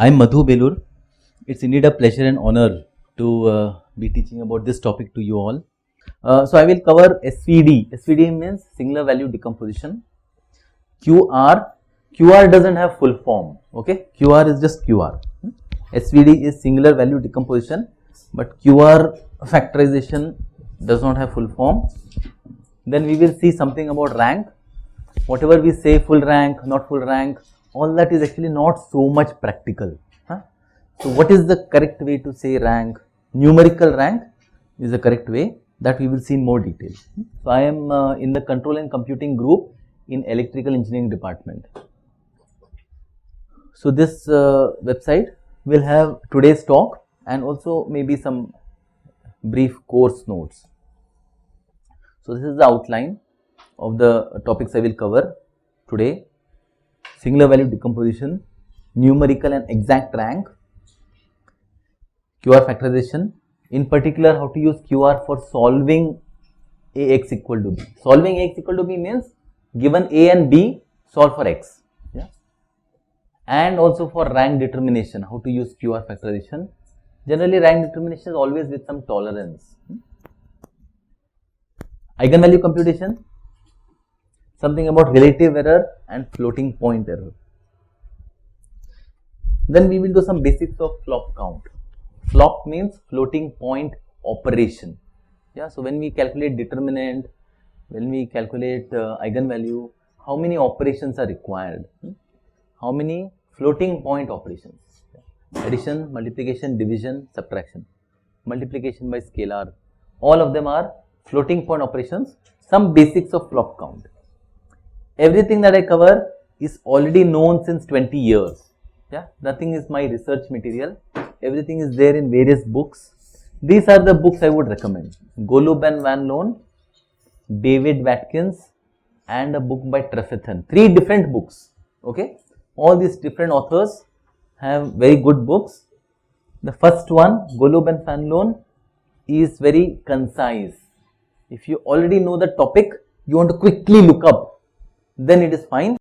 I'm Madhu Belur. It's indeed a pleasure and honor to be teaching about this topic to you all. So I will cover SVD. SVD means singular value decomposition. QR. QR doesn't have full form. Okay, QR is just QR. SVD is singular value decomposition, but QR factorization does not have full form. Then we will see something about rank. Whatever we say, full rank, not full rank, all that is actually not so much practical. So what is the correct way to say rank? Numerical rank is the correct way, that we will see in more detail. So I am in the control and computing group in electrical engineering department. So this website will have today's talk and also maybe some brief course notes. So this is the outline of the topics I will cover today: singular value decomposition, numerical and exact rank, QR factorization, in particular how to use QR for solving Ax equal to b. Solving Ax equal to b means given A and b, solve for x. Yeah? And also for rank determination, how to use QR factorization. Generally rank determination is always with some tolerance. Eigenvalue computation, something about relative error and floating point error. Then we will do some basics of flop count. Flop means floating point operation. Yeah, so when we calculate determinant, when we calculate eigenvalue, how many operations are required? How many floating point operations? Addition, multiplication, division, subtraction, multiplication by scalar. All of them are floating point operations. Some basics of flop count. Everything that I cover is already known since 20 years. Yeah, nothing is my research material. Everything is there in various books. These are the books I would recommend: Golub and Van Loon, David Watkins, and a book by Trefethen. 3 different books. Okay, all these different authors have very good books. The first one, Golub and Van Loon, is very concise. If you already know the topic, you want to quickly look up, then it is fine.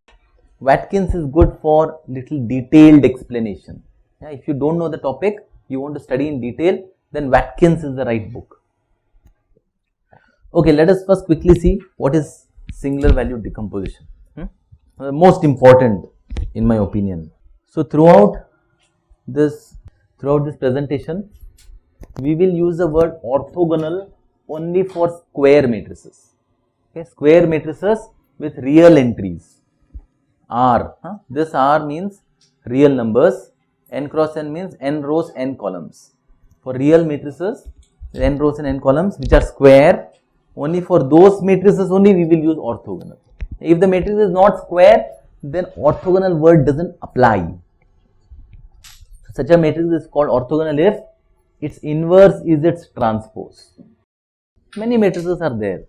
Watkins is good for little detailed explanation. Yeah, if you don't know the topic, you want to study in detail, then Watkins is the right book. Okay, let us first quickly see what is singular value decomposition. Most important in my opinion. So throughout this presentation, we will use the word orthogonal only for square matrices. Okay, square matrices with real entries. R. This R means real numbers. N cross N means N rows, N columns. For real matrices, N rows and N columns which are square, only for those matrices only we will use orthogonal. If the matrix is not square, then orthogonal word doesn't apply. Such a matrix is called orthogonal if its inverse is its transpose. Many matrices are there.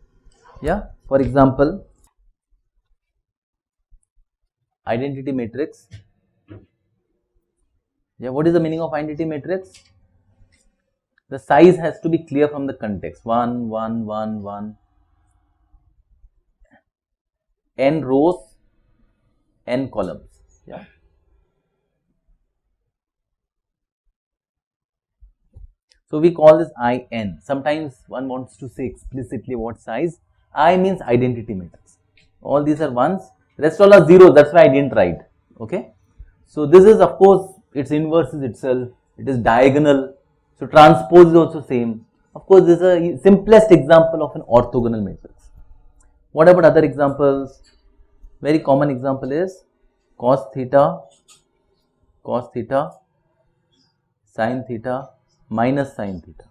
Yeah, for example, identity matrix. Yeah, what is the meaning of identity matrix? The size has to be clear from the context. 1, 1, 1, 1. N rows, N columns. Yeah. So we call this IN. Sometimes one wants to say explicitly what size. I means identity matrix. All these are ones. Rest all are zeros. That's why I didn't write. Okay. So this is, of course, its inverse is itself. It is diagonal. So transpose is also same. Of course, this is a simplest example of an orthogonal matrix. What about other examples? Very common example is cos theta, sin theta, minus sin theta.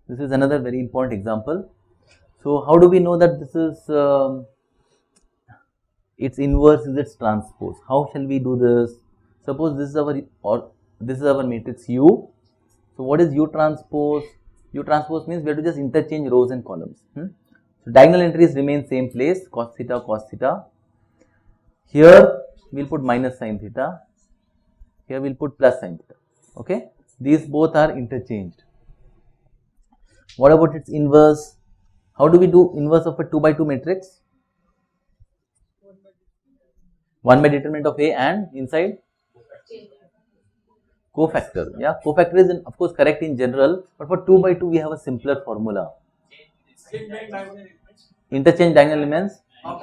This is another very important example. So how do we know that this is its inverse is its transpose? How shall we do this? Suppose this is our matrix U. So what is U transpose? U transpose means we have to just interchange rows and columns. So diagonal entries remain same place, cos theta. Here we will put minus sin theta. Here we will put plus sin theta. Okay. These both are interchanged. What about its inverse? How do we do inverse of a 2 by 2 matrix? 1 by determinant of A and inside Cofactor. Yeah, cofactor is of course correct in general, but for 2 by 2 we have a simpler formula. Interchange diagonal elements. Swap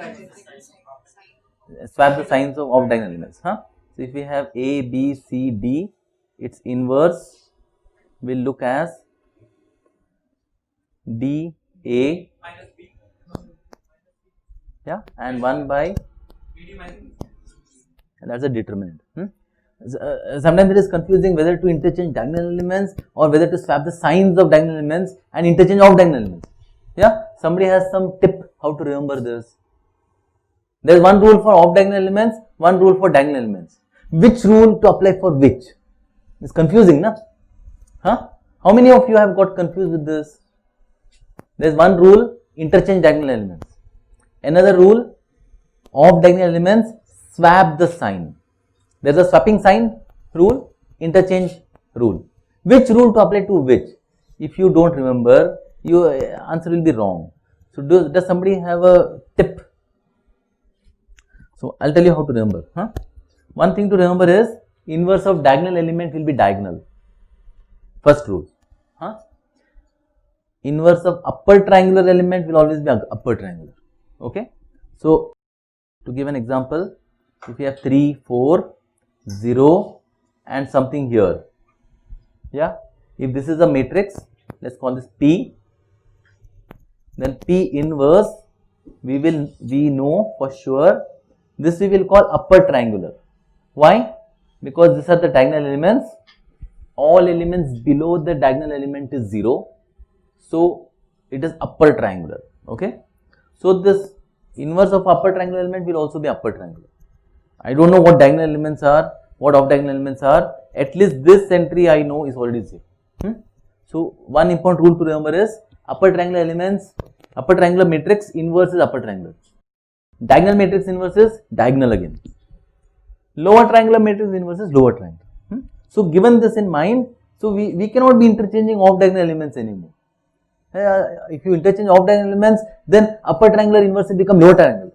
the signs of diagonal elements. Huh? So if we have A, B, C, D, its inverse will look as D, A, yeah, and 1 by, and that's a determinant. Sometimes it is confusing whether to interchange diagonal elements or whether to swap the signs of diagonal elements and interchange of diagonal elements. Yeah, somebody has some tip how to remember this. There is one rule for off diagonal elements, one rule for diagonal elements. Which rule to apply for which? It's confusing, na? Huh? How many of you have got confused with this? There is one rule, interchange diagonal elements. Another rule, off diagonal elements, swap the sign. There is a swapping sign rule, interchange rule. Which rule to apply to which? If you don't remember, your answer will be wrong. So, does somebody have a tip? So, I will tell you how to remember. Huh? One thing to remember is inverse of diagonal element will be diagonal. First rule. Huh? Inverse of upper triangular element will always be upper triangular. Okay. So, to give an example, if you have 3, 4, 0 and something here. Yeah. If this is a matrix, let's call this P. Then P inverse, we know for sure, this we will call upper triangular. Why? Because these are the diagonal elements. All elements below the diagonal element is 0. So, it is upper triangular. Okay. So, this inverse of upper triangular element will also be upper triangular. I don't know what diagonal elements are, what off diagonal elements are. At least this entry I know is already 0. So, one important rule to remember is upper triangular elements, upper triangular matrix inverse is upper triangular. Diagonal matrix inverse is diagonal again. Lower triangular matrix inverse is lower triangular. So, given this in mind, so we cannot be interchanging off diagonal elements anymore. If you interchange off diagonal elements, then upper triangular inverse will become lower triangular.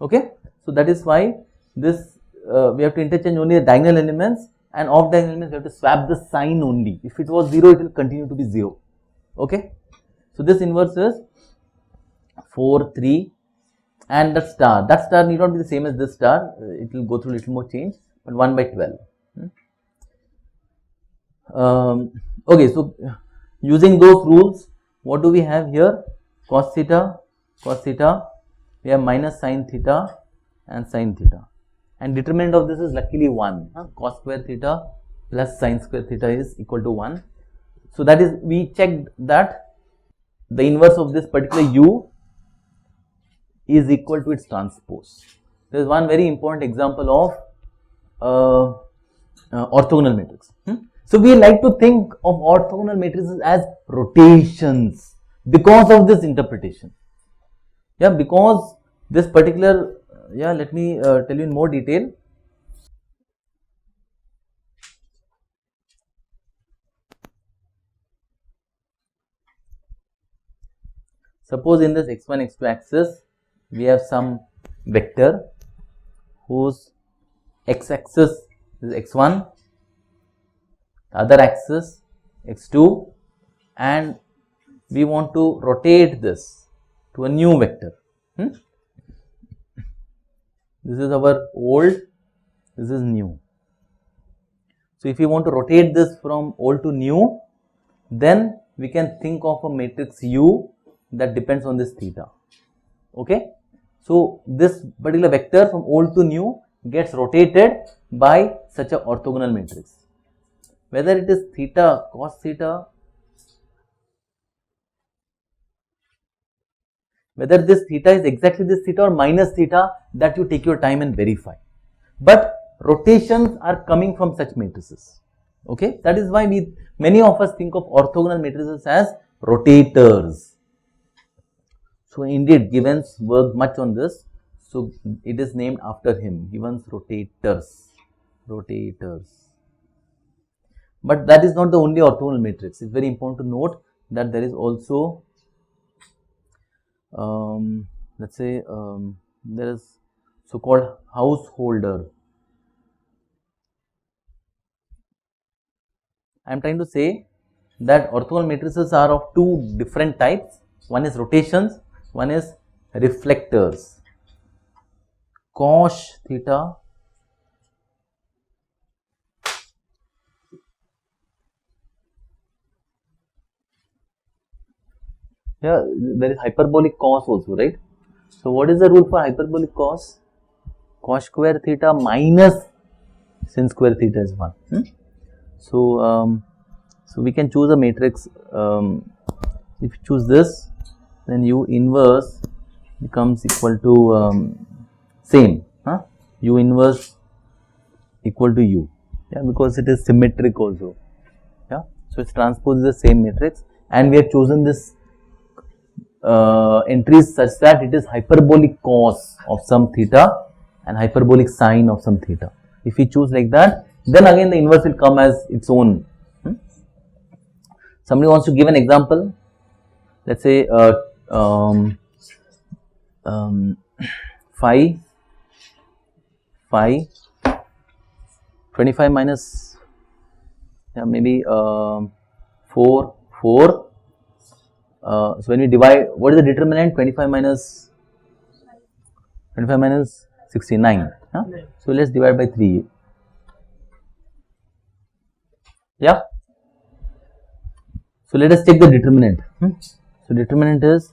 Okay. So, that is why this we have to interchange only the diagonal elements, and off diagonal elements we have to swap the sign only. If it was 0, it will continue to be 0. Okay. So, this inverse is 4, 3 and that star need not be the same as this star, it will go through little more change, but 1 by 12. Okay, so using those rules, what do we have here? Cos theta, we have minus sin theta and sin theta, and determinant of this is luckily 1. Cos square theta plus sin square theta is equal to 1. So, that is, we checked that the inverse of this particular u is equal to its transpose. There is one very important example of orthogonal matrix. So, we like to think of orthogonal matrices as rotations because of this interpretation. Yeah, because this particular, let me tell you in more detail. Suppose in this x1, x2 axis, we have some vector whose x-axis is x1, other axis x2, and we want to rotate this to a new vector. This is our old, this is new. So, if we want to rotate this from old to new, then we can think of a matrix U that depends on this theta. Okay. So, this particular vector from old to new gets rotated by such a orthogonal matrix. Whether it is theta, cos theta, whether this theta is exactly this theta or minus theta, that you take your time and verify. But rotations are coming from such matrices. Okay, that is why many of us think of orthogonal matrices as rotators. So, indeed, Gibbons worked much on this. So, it is named after him, Gibbons rotators. But that is not the only orthogonal matrix. It is very important to note that there is also, let us say, there is so called householder. I am trying to say that orthogonal matrices are of two different types. One is rotations, one is reflectors. Cos theta yeah, there is hyperbolic cos also, right? So what is the rule for hyperbolic cos? Cos square theta minus sin square theta is 1. So we can choose a matrix. If you choose this, then U inverse becomes equal to same. U inverse equal to U. Yeah, because it is symmetric also. Yeah, so its transpose is the same matrix, and we have chosen this entries such that it is hyperbolic cos of some theta and hyperbolic sine of some theta. If we choose like that, then again the inverse will come as its own. Somebody wants to give an example. Let's say phi 25 minus maybe 4. So when we divide, what is the determinant? 25 minus 69. So let's divide by 3. Yeah. So let us check the determinant. So determinant is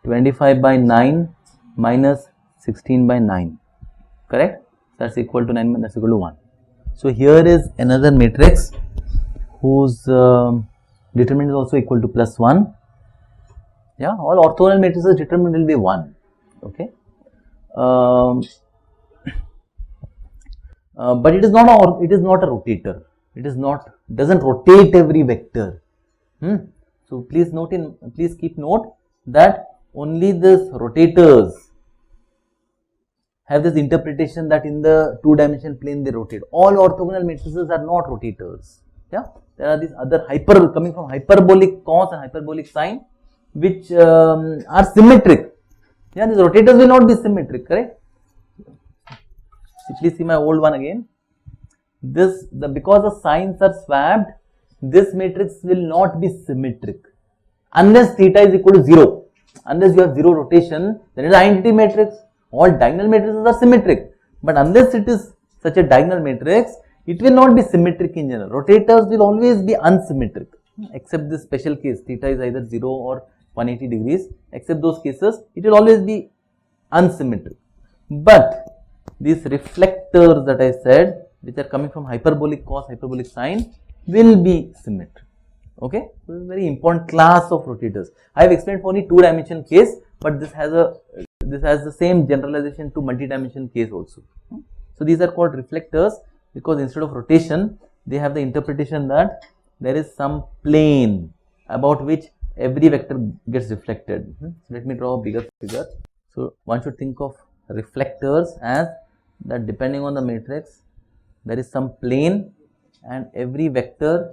25 by 9 minus 16 by 9. Correct? That's equal to 9, that's equal to 1. So here is another matrix whose determinant is also equal to plus 1. Yeah, all orthogonal matrices determinant will be 1. Okay. But it is not a rotator. It is not, doesn't rotate every vector. So please keep note that only this rotators have this interpretation that in the two-dimensional plane they rotate. All orthogonal matrices are not rotators. Yeah, there are these other coming from hyperbolic cos and hyperbolic sine, which are symmetric. Yeah, these rotators will not be symmetric, correct? So please see my old one again. Because the signs are swapped, this matrix will not be symmetric unless theta is equal to 0. Unless you have 0 rotation, then it is identity matrix. All diagonal matrices are symmetric, but unless it is such a diagonal matrix, it will not be symmetric in general. Rotators will always be unsymmetric, except this special case, theta is either 0 or 180 degrees. Except those cases, it will always be unsymmetric. But these reflectors that I said, which are coming from hyperbolic cos, hyperbolic sine, will be symmetric. Okay, this is a very important class of rotators. I have explained for only two-dimensional case, but this has the same generalization to multi-dimensional case also. So these are called reflectors because instead of rotation, they have the interpretation that there is some plane about which every vector gets reflected. So let me draw a bigger figure. So one should think of reflectors as that depending on the matrix, there is some plane and every vector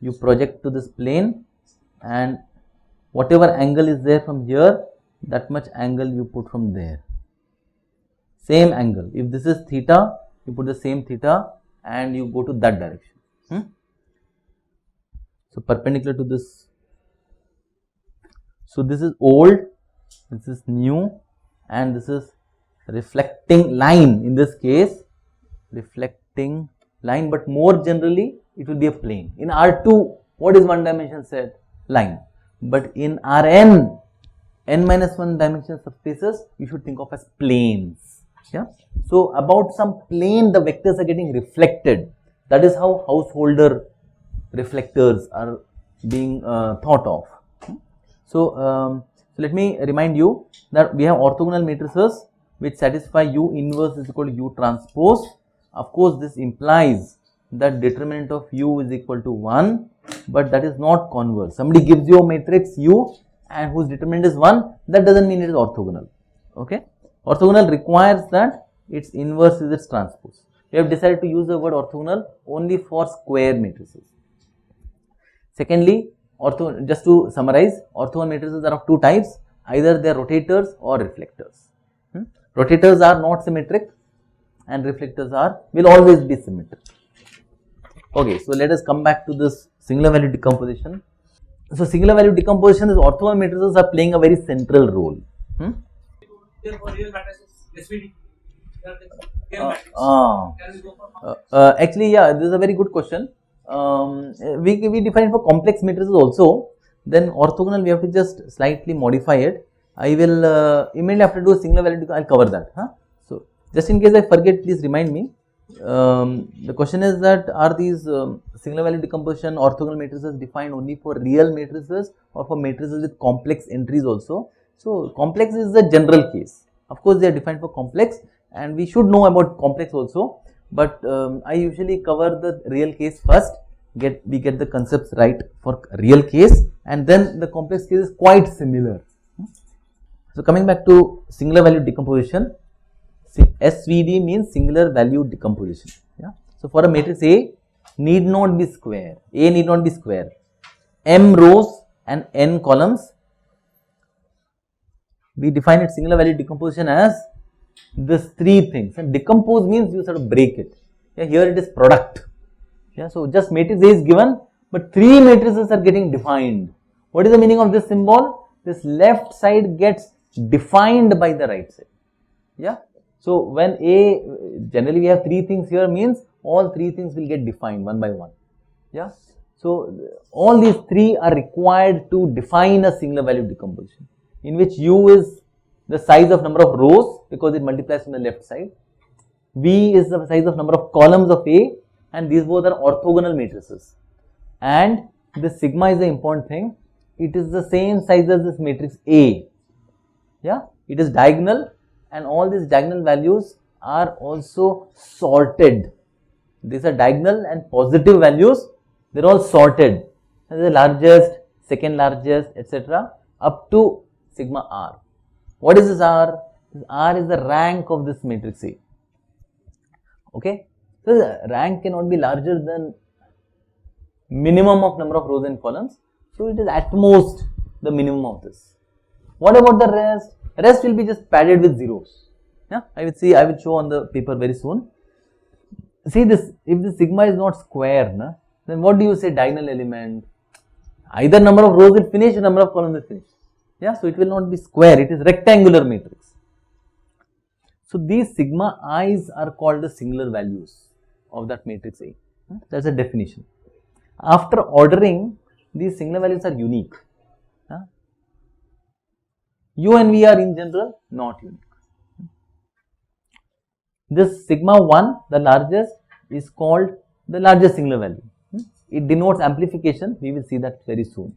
you project to this plane, and whatever angle is there from here, that much angle you put from there. Same angle. If this is theta, you put the same theta and you go to that direction. So perpendicular to this. So this is old, this is new, and this is reflecting line. In this case, reflecting line, but more generally it will be a plane. In R2, what is one dimension set? Line. But in Rn, n minus 1 dimension subspaces, you should think of as planes. Yeah. So about some plane, the vectors are getting reflected. That is how householder reflectors are being thought of. So let me remind you that we have orthogonal matrices which satisfy U inverse is equal to U transpose. Of course, this implies that determinant of U is equal to 1, but that is not converse. Somebody gives you a matrix U and whose determinant is 1, that doesn't mean it is orthogonal. Okay? Orthogonal requires that its inverse is its transpose. We have decided to use the word orthogonal only for square matrices. Secondly, just to summarize, orthogonal matrices are of two types, either they are rotators or reflectors. Rotators are not symmetric and reflectors will always be symmetric. Okay, so let us come back to this singular value decomposition. So singular value decomposition is orthogonal matrices are playing a very central role. Therefore, real matrices SVD. Actually, yeah, this is a very good question. We define it for complex matrices also. Then orthogonal we have to just slightly modify it. I will immediately after do a singular value. I'll cover that. So just in case I forget, please remind me. The question is that are these singular value decomposition orthogonal matrices defined only for real matrices or for matrices with complex entries also? So complex is the general case. Of course, they are defined for complex, and we should know about complex also. But I usually cover the real case first. We get the concepts right for real case, and then the complex case is quite similar. So coming back to singular value decomposition. SVD means singular value decomposition. Yeah. So for a matrix A need not be square. A need not be square. M rows and n columns. We define it singular value decomposition as these three things. And decompose means you sort of break it. Yeah, here it is product. Yeah. So just matrix A is given, but three matrices are getting defined. What is the meaning of this symbol? This left side gets defined by the right side. Yeah. So when A, generally we have three things here, means all three things will get defined one by one. Yeah. So all these three are required to define a singular value decomposition, in which U is the size of number of rows because it multiplies from the left side. V is the size of number of columns of A, and these both are orthogonal matrices. And the sigma is the important thing. It is the same size as this matrix A. Yeah. It is diagonal. And all these diagonal values are also sorted. These are diagonal and positive values. They are all sorted. The largest, second largest, etc. up to sigma R. What is this R? This R is the rank of this matrix A. Okay. So the rank cannot be larger than minimum of number of rows and columns. So it is at most the minimum of this. What about the rest? Rest will be just padded with zeros. Yeah, I will show on the paper very soon. See this, if the sigma is not square, then what do you say diagonal element? Either number of rows will finish or number of columns will finish. Yeah, so it will not be square, it is rectangular matrix. So these sigma i's are called the singular values of that matrix A. That's a definition. After ordering, these singular values are unique. U and V are in general not unique. This sigma 1, the largest, is called the largest singular value. It denotes amplification. We will see that very soon.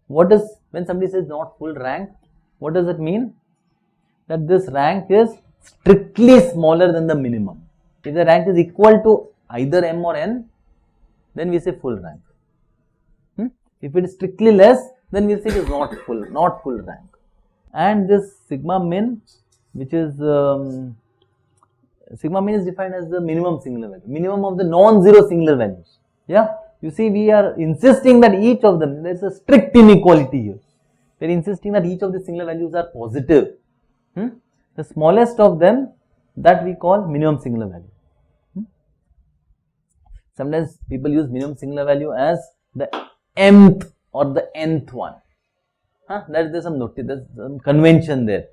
What does, when somebody says not full rank, what does it mean? That this rank is strictly smaller than the minimum. If the rank is equal to either M or N, then we say full rank. If it is strictly less, then we say it is not full rank. And this sigma min, which is sigma min is defined as the minimum singular value, minimum of the non-zero singular values. Yeah, you see, we are insisting that each of them, there is a strict inequality here. We are insisting that each of the singular values are positive. The smallest of them, that we call minimum singular value. Sometimes people use minimum singular value as the mth or the nth one. There's some convention there.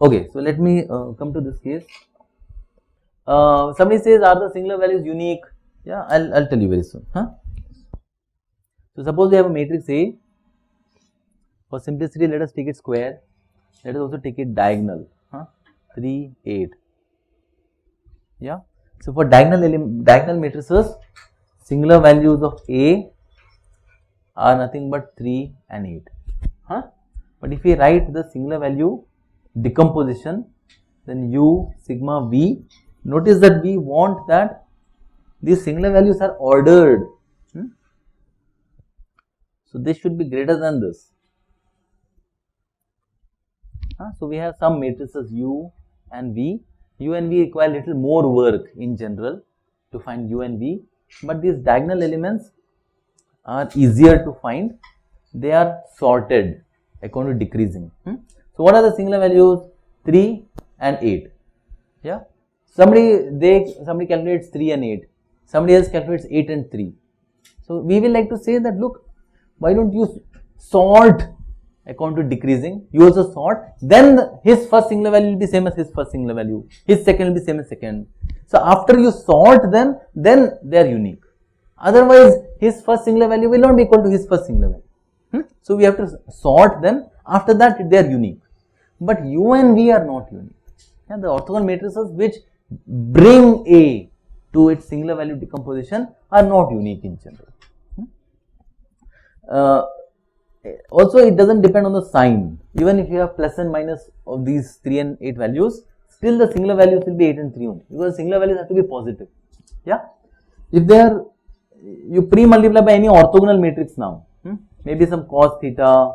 Okay, so let me come to this case. Somebody says, are the singular values unique? Yeah, I'll tell you very soon. So suppose we have a matrix A. For simplicity, let us take it square. Let us also take it diagonal. 3, 8. Yeah. So for diagonal matrices, singular values of A are nothing but 3 and 8. But if we write the singular value decomposition, then U sigma V, notice that we want that these singular values are ordered. So this should be greater than this. So we have some matrices U and V. U and V require little more work in general to find U and V, but these diagonal elements are easier to find. They are sorted according to decreasing. So what are the singular values? 3 and 8. Yeah. Somebody calculates 3 and 8. Somebody else calculates 8 and 3. So we will like to say that, look, why don't you sort according to decreasing, you also sort, then his first singular value will be same as his first singular value, his second will be same as second. So after you sort them, then they are unique. Otherwise, his first singular value will not be equal to his first singular value. So we have to sort them, after that they are unique. But U and V are not unique. The orthogonal matrices which bring A to its singular value decomposition are not unique in general. Also, it doesn't depend on the sign. Even if you have plus and minus of these 3 and 8 values, still the singular values will be 8 and 3 only, because singular values have to be positive. Yeah, if they are, you pre-multiply by any orthogonal matrix now, maybe some cos theta,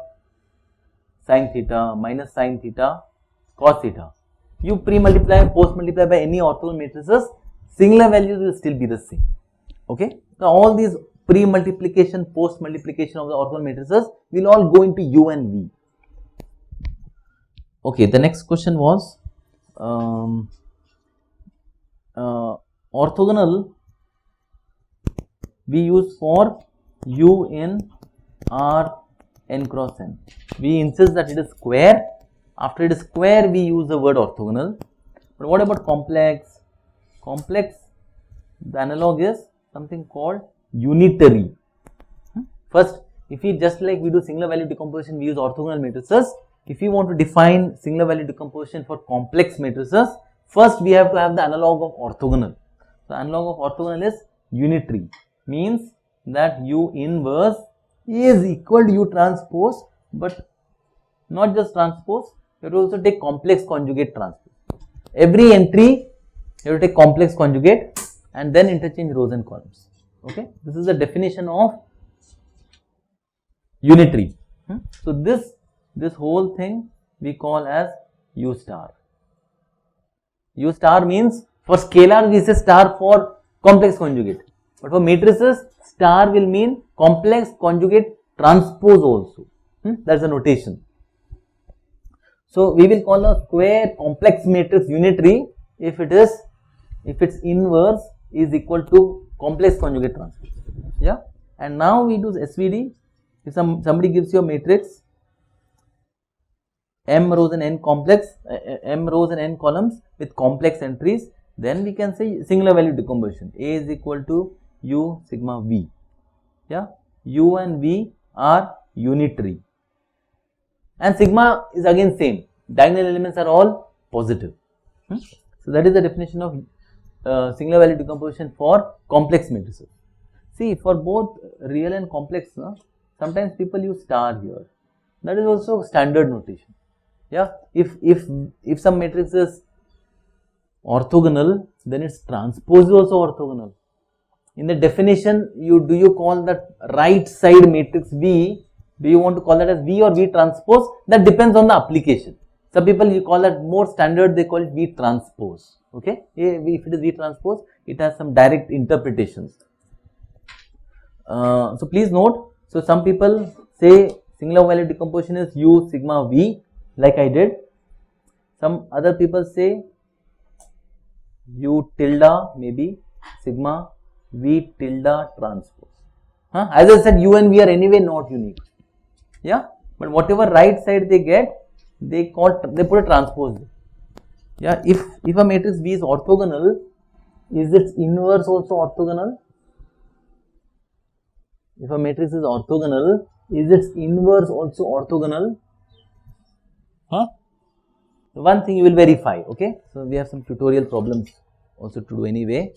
sin theta, minus sin theta, cos theta. You pre-multiply and post-multiply by any orthogonal matrices, singular values will still be the same. Okay, so all these pre-multiplication, post-multiplication of the orthogonal matrices will all go into U and V. Okay, the next question was orthogonal we use for U in R n cross n. We insist that it is square. After it is square, we use the word orthogonal. But what about complex? Complex, the analog is something called unitary. First, if we just like we do singular value decomposition, we use orthogonal matrices. If we want to define singular value decomposition for complex matrices, first we have to have the analog of orthogonal. The analog of orthogonal is unitary, means that U inverse is equal to U transpose, but not just transpose, you have to also take complex conjugate transpose. Every entry you have to take complex conjugate and then interchange rows and columns. Okay, this is the definition of unitary. So this whole thing we call as U star. U star means for scalar we say star for complex conjugate, but for matrices star will mean complex conjugate transpose also. That's the notation. So we will call a square complex matrix unitary if its inverse is equal to complex conjugate transpose. Yeah, and now we do SVD. If somebody gives you a matrix m rows and n complex, m rows and n columns with complex entries, then we can say singular value decomposition. A is equal to U sigma V. Yeah, U and V are unitary, and sigma is again same. Diagonal elements are all positive. So that is the definition of singular value decomposition for complex matrices. See, for both real and complex, sometimes people use star here. That is also standard notation. Yeah, if some matrix is orthogonal, then its transpose is also orthogonal. In the definition, do you call that right side matrix V? Do you want to call that as V or V transpose? That depends on the application. Some people you call that more standard, they call it V transpose. Okay, if it is V transpose, it has some direct interpretations. So please note, so some people say singular value decomposition is U sigma V, like I did. Some other people say U tilde maybe sigma V tilde transpose. As I said, U and V are anyway not unique. Yeah, but whatever right side they get, they put a transpose. Yeah, if a matrix V is orthogonal, is its inverse also orthogonal? If a matrix is orthogonal, is its inverse also orthogonal? One thing you will verify. Okay, so we have some tutorial problems also to do anyway.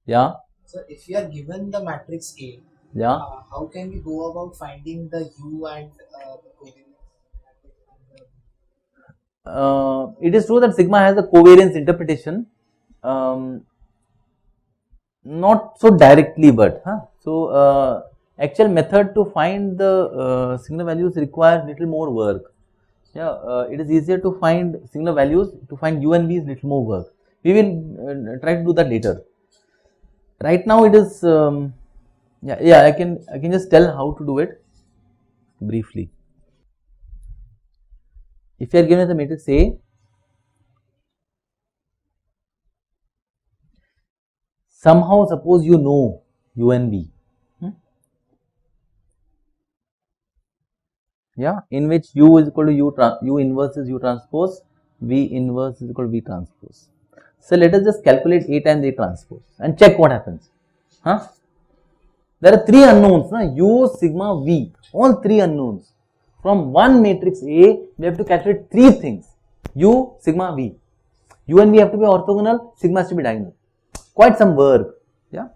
Yeah. So if you are given the matrix A, Yeah. How can we go about finding the U and the covariance? It is true that sigma has a covariance interpretation, not so directly, but so actual method to find the singular values requires little more work. Yeah, it is easier to find singular values. To find U and V is little more work. We will try to do that later. Right now it is I can just tell how to do it briefly. If you are given the matrix A, somehow suppose you know U and V. yeah, in which U is equal to U inverse is U transpose, V inverse is equal to V transpose. So let us just calculate A times A transpose and check what happens. Huh? There are three unknowns, na? U, sigma, V, all three unknowns. From one matrix A, we have to calculate three things: U, sigma, V. U and V have to be orthogonal, sigma has to be diagonal. Quite some work, yeah.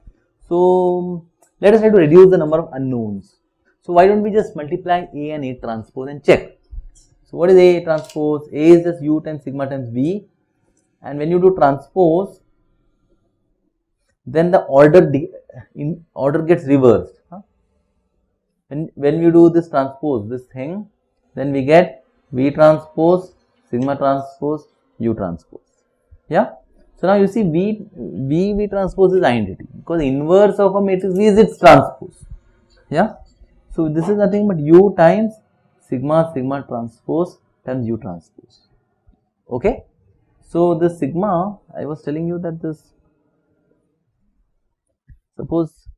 So let us try to reduce the number of unknowns. So why don't we just multiply A and A transpose and check. So what is A transpose? A is just U times sigma times V, and when you do transpose, then the order gets reversed. Huh? When you do this transpose, this thing, then we get V transpose, sigma transpose, U transpose. Yeah. So now you see V transpose is identity because inverse of a matrix V is its transpose. Yeah. So this is nothing but U times sigma transpose times U transpose. Okay. So this sigma, I was telling you that this, suppose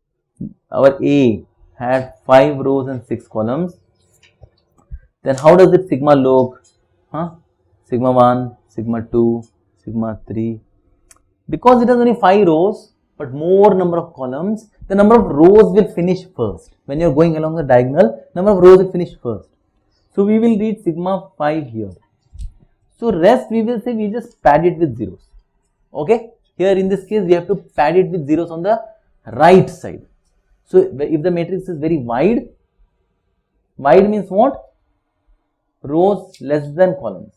our A had 5 rows and 6 columns, then how does it sigma look? Huh? Sigma 1, sigma 2, sigma 3. Because it has only 5 rows but more number of columns, the number of rows will finish first. When you are going along the diagonal, number of rows will finish first. So we will read sigma 5 here. So rest we will say we just pad it with zeros. Okay. Here in this case we have to pad it with zeros on the right side. So if the matrix is very wide means what? Rows less than columns.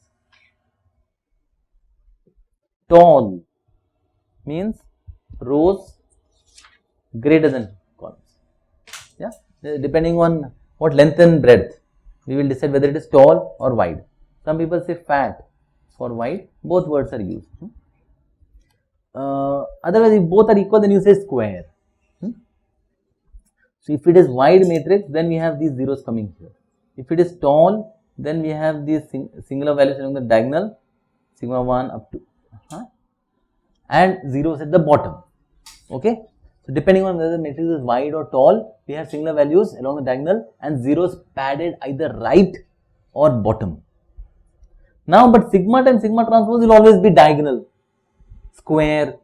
Tall means rows greater than columns. Yeah, depending on what length and breadth, we will decide whether it is tall or wide. Some people say fat for wide, both words are used. Otherwise, if both are equal, then you say square. So if it is wide matrix, then we have these zeros coming here. If it is tall, then we have these singular values along the diagonal, sigma 1 up to, and zeros at the bottom. Okay. So depending on whether the matrix is wide or tall, we have singular values along the diagonal and zeros padded either right or bottom. Now, but sigma times sigma transpose will always be diagonal, square.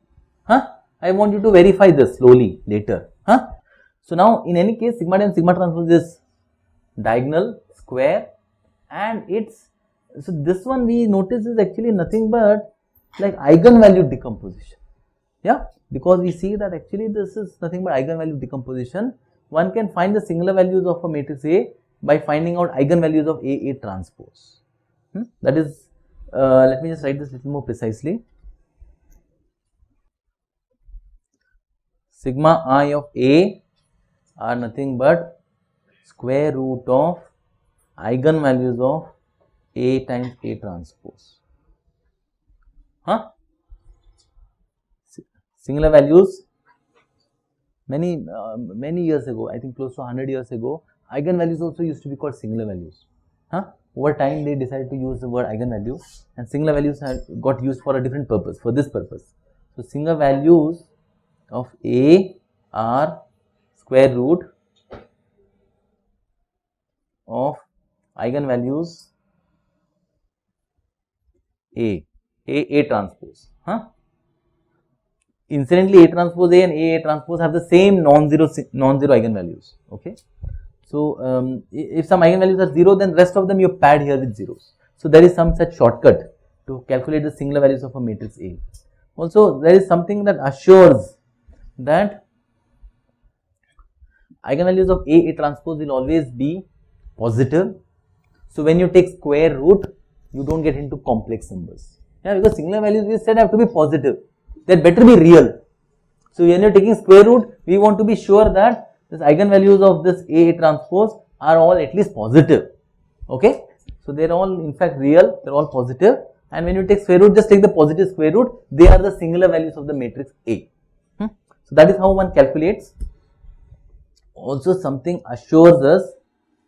I want you to verify this slowly later. So now, in any case, sigma times sigma transpose is diagonal, square, and it's, so this one we notice is actually nothing but like eigenvalue decomposition. Yeah, because we see that actually this is nothing but eigenvalue decomposition. One can find the singular values of a matrix A by finding out eigenvalues of A transpose. That is, let me just write this a little more precisely. Sigma I of A are nothing but square root of eigenvalues of A times A transpose. Singular values, many years ago, I think close to 100 years ago, eigenvalues also used to be called singular values. Over time they decided to use the word eigenvalue, and singular values got used for a different purpose, for this purpose. So singular values of A are square root of eigenvalues A transpose. Incidentally, A transpose A and A transpose have the same non-zero eigenvalues. Okay. So if some eigenvalues are 0, then rest of them you pad here with zeros. So there is some such shortcut to calculate the singular values of a matrix A. Also, there is something that assures that eigenvalues of A transpose will always be positive. So when you take square root, you don't get into complex numbers. Yeah, because singular values we said have to be positive. They better be real. So when you are taking square root, we want to be sure that this eigenvalues of this A transpose are all at least positive. Okay. So they are all in fact real, they are all positive, and when you take square root, just take the positive square root, they are the singular values of the matrix A. So that is how one calculates. Also something assures us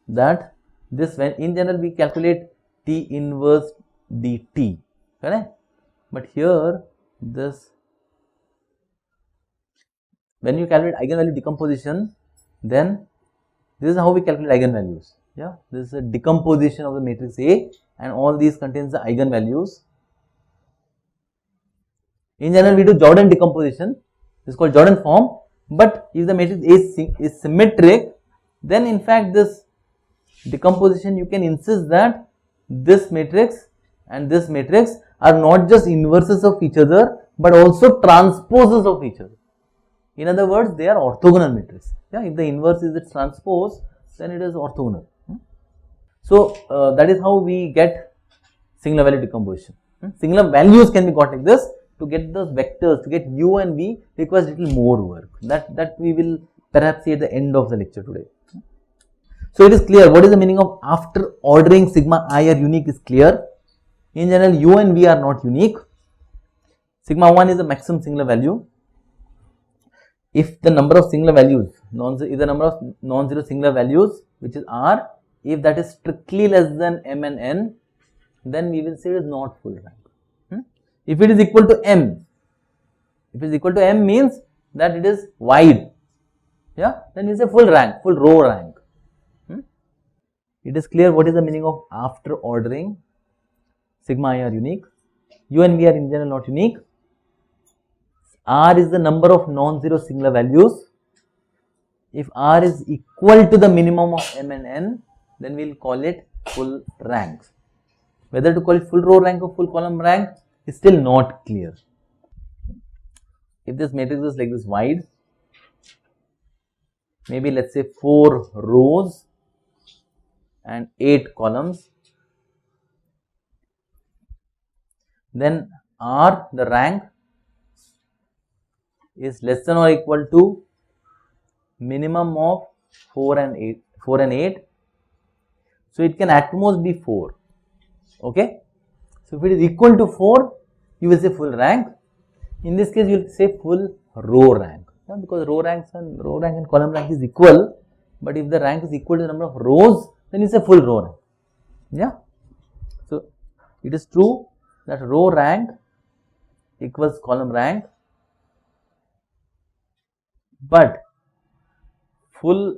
that this, when in general we calculate T inverse dt, correct? But here this, when you calculate eigenvalue decomposition, then this is how we calculate eigenvalues. Yeah, this is a decomposition of the matrix A, and all these contains the eigenvalues. In general, we do Jordan decomposition. This is called Jordan form. But if the matrix A is symmetric, then in fact this decomposition you can insist that this matrix and this matrix are not just inverses of each other, but also transposes of each other. In other words, they are orthogonal matrix. Yeah, if the inverse is its transpose, then it is orthogonal. So that is how we get singular value decomposition. Singular values can be got like this. To get those vectors, to get u and v requires little more work. That we will perhaps see at the end of the lecture today. So it is clear what is the meaning of after ordering sigma I are unique is clear. In general, u and v are not unique. Sigma 1 is the maximum singular value. If the number of singular values, if the number of non-zero singular values, which is r, if that is strictly less than m and n, then we will say it is not full rank. If it is equal to m, if it is equal to m means that it is wide, yeah, then we say full rank, full row rank. It is clear what is the meaning of after ordering sigma I are unique. U and v are in general not unique. R is the number of non-zero singular values. If R is equal to the minimum of m and n, then we will call it full rank. Whether to call it full row rank or full column rank is still not clear. If this matrix is like this wide, maybe let us say 4 rows and 8 columns, then R, the rank, is less than or equal to minimum of 4 and 8. So it can at most be 4. Okay. So if it is equal to 4, you will say full rank. In this case, you will say full row rank, yeah, because row rank and column rank is equal. But if the rank is equal to the number of rows, then you say full row rank. Yeah. So it is true that row rank equals column rank, but full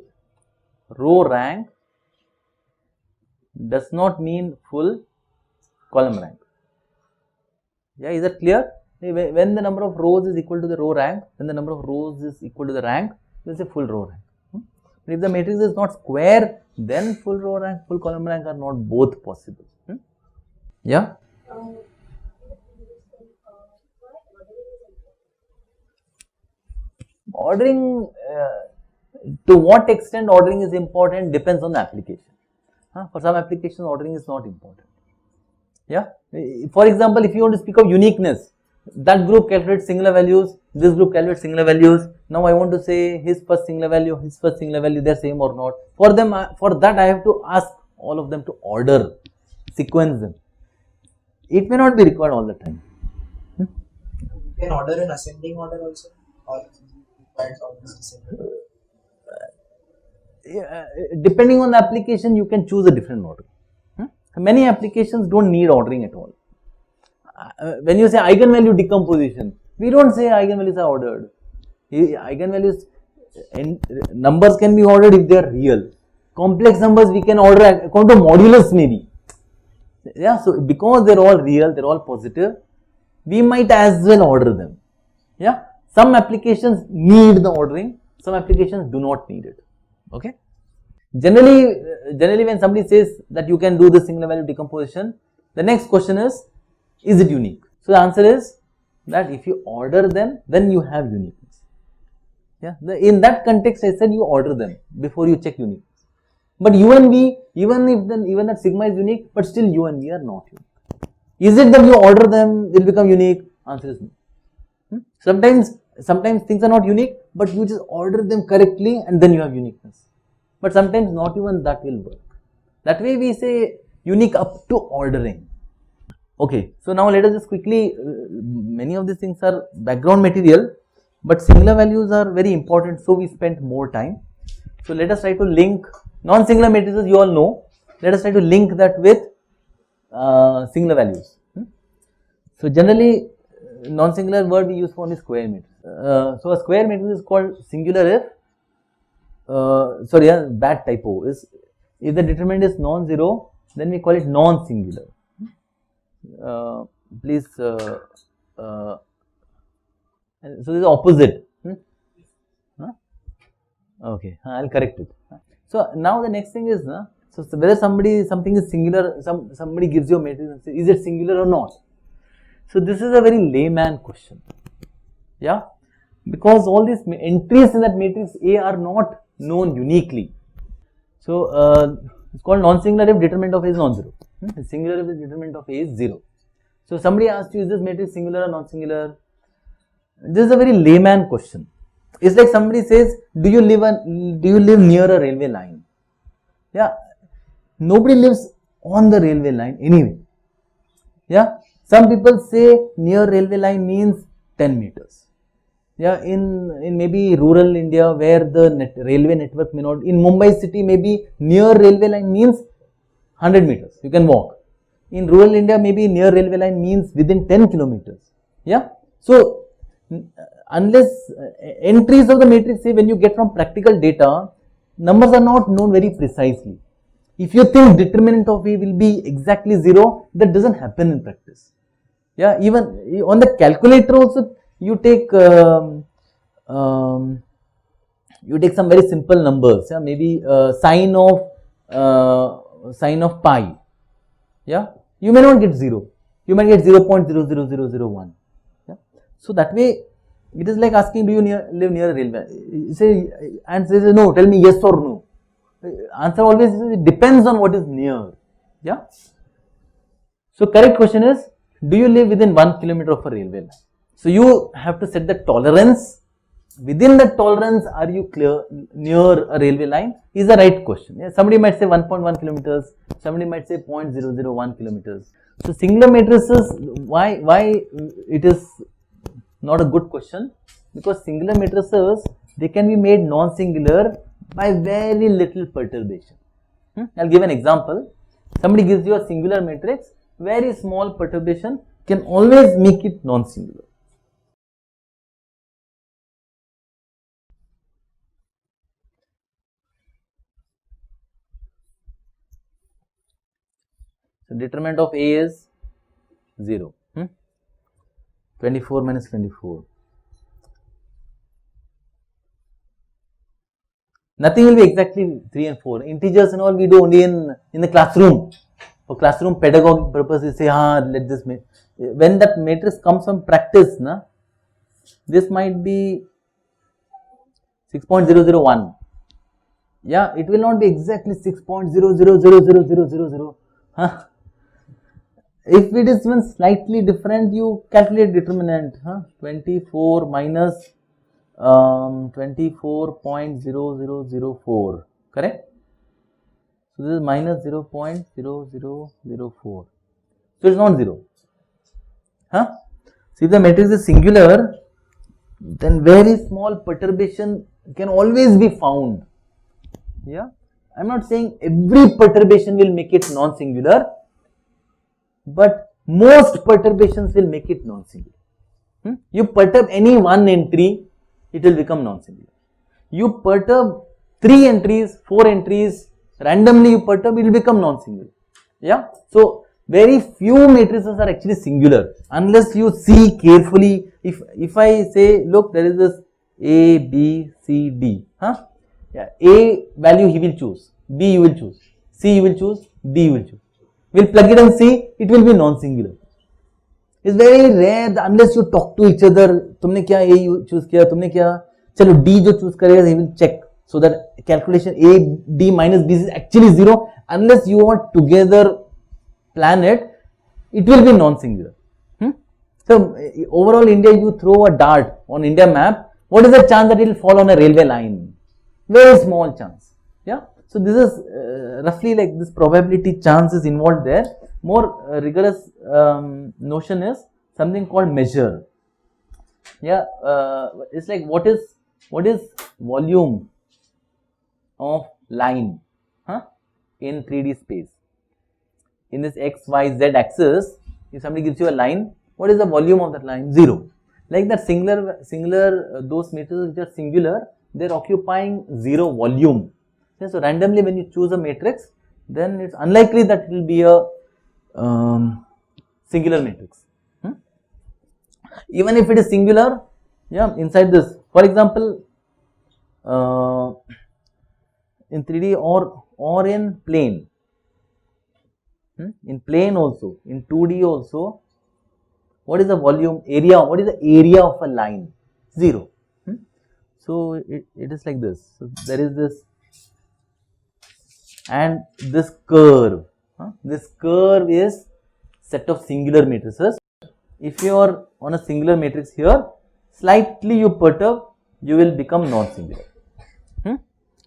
row rank does not mean full column rank. Yeah, is that clear? When the number of rows is equal to the row rank, when the number of rows is equal to the rank, we will say full row rank. But if the matrix is not square, then full row rank, full column rank are not both possible. Yeah? Ordering, to what extent ordering is important depends on the application. For some applications, ordering is not important. Yeah. For example, if you want to speak of uniqueness, that group calculates singular values, this group calculates singular values. Now I want to say his first singular value, his first singular value, they are same or not. For them, for that I have to ask all of them to order, sequence them. It may not be required all the time. You can order in ascending order also, or descending. Depending on the application, you can choose a different order. Many applications don't need ordering at all. When you say eigenvalue decomposition, we don't say eigenvalues are ordered. Eigenvalues, numbers can be ordered if they are real. Complex numbers we can order according to modulus maybe. Yeah, so because they are all real, they are all positive, we might as well order them. Yeah, some applications need the ordering, some applications do not need it. Okay. Generally when somebody says that you can do this singular value decomposition, the next question is it unique? So the answer is that if you order them, then you have uniqueness. Yeah, in that context I said you order them before you check uniqueness. But u and v, even that sigma is unique, but still u and v are not unique. Is it that you order them, they'll become unique? Answer is no. Sometimes things are not unique, but you just order them correctly and then you have uniqueness. But sometimes not even that will work. That way we say unique up to ordering. Okay, so now let us just quickly, many of these things are background material, but singular values are very important, so we spent more time. So let us try to link non-singular matrices, you all know. Let us try to link that with singular values. So generally, non-singular word we use for only square matrix. So a square matrix is called singular if, bad typo, is If the determinant is non-zero, then we call it non-singular. Please, so this is opposite. Huh? Okay, I'll correct it. So now the next thing is, so whether something is singular, somebody gives you a matrix and says, is it singular or not? So this is a very layman question. Yeah, because all these entries in that matrix A are not known uniquely. So it's called non-singular if determinant of A is non-zero. Singular if the determinant of A is 0. So somebody asked you, is this matrix singular or non-singular? This is a very layman question. It's like somebody says, do you live near a railway line? Yeah, nobody lives on the railway line anyway. Yeah, some people say near railway line means 10 meters. Yeah, in maybe rural India where the railway network may not, in Mumbai city maybe near railway line means 100 meters, you can walk. In rural India maybe near railway line means within 10 kilometers. Yeah, so unless entries of the matrix say when you get from practical data, numbers are not known very precisely. If you think determinant of A will be exactly 0, that doesn't happen in practice. Yeah, even on the calculator also you take some very simple numbers. Yeah, maybe sine of pi. Yeah, you may not get 0. You might get 0.00001. Yeah, so that way it is like asking, do you live near a railway? You say, and says no. Tell me yes or no. Answer always is, it depends on what is near. Yeah. So correct question is, do you live within 1 kilometer of a railway line? So you have to set the tolerance. Within the tolerance, are you near a railway line? Is the right question. Yeah, somebody might say 1.1 kilometers. Somebody might say 0.001 kilometers. So singular matrices, why it is not a good question? Because singular matrices, they can be made non-singular by very little perturbation. I'll give an example. Somebody gives you a singular matrix, very small perturbation can always make it non-singular. So determinant of A is 0. 24 minus 24. Nothing will be exactly 3 and 4. Integers and all we do only in the classroom. For classroom pedagogic purposes, say, let this. When that matrix comes from practice, this might be 6.001. Yeah, it will not be exactly 6.0000000. If it is even slightly different, you calculate determinant. 24 minus 24.0004. Correct? So this is minus 0.0004. So it's not 0. So if the matrix is singular, then very small perturbation can always be found. Yeah, I am not saying every perturbation will make it non-singular, but most perturbations will make it non-singular. You perturb any one entry, it will become non-singular. You perturb 3 entries, 4 entries, randomly you perturb, it will become non-singular. Yeah, so very few matrices are actually singular unless you see carefully. If I say, look, there is this A, B, C, D. Yeah, A value he will choose, B you will choose, C you will choose, D you will choose. We'll plug it and see, it will be non-singular. It's very rare unless you talk to each other. तुमने क्या A choose किया, तुमने क्या, चलो D जो choose करेगा, he will check so that calculation A, D minus B is actually 0. Unless you want together plan it, it will be non-singular. So overall India, you throw a dart on India map, what is the chance that it will fall on a railway line? Very small chance. Yeah. So this is roughly like this probability chance is involved there. More rigorous notion is something called measure. Yeah, it's like what is volume of line in 3D space. In this x, y, z axis, if somebody gives you a line, what is the volume of that line? 0. Like that singular those matrices which are singular, they are occupying 0 volume. Yeah, so randomly when you choose a matrix, then it's unlikely that it will be a singular matrix. Even if it is singular, yeah, inside this, for example, in 3D or in plane, in plane also, in 2D also, what is the volume area? What is the area of a line? 0. So it is like this. So there is this, and this curve. This curve is set of singular matrices. If you are on a singular matrix here, slightly you perturb, you will become non-singular.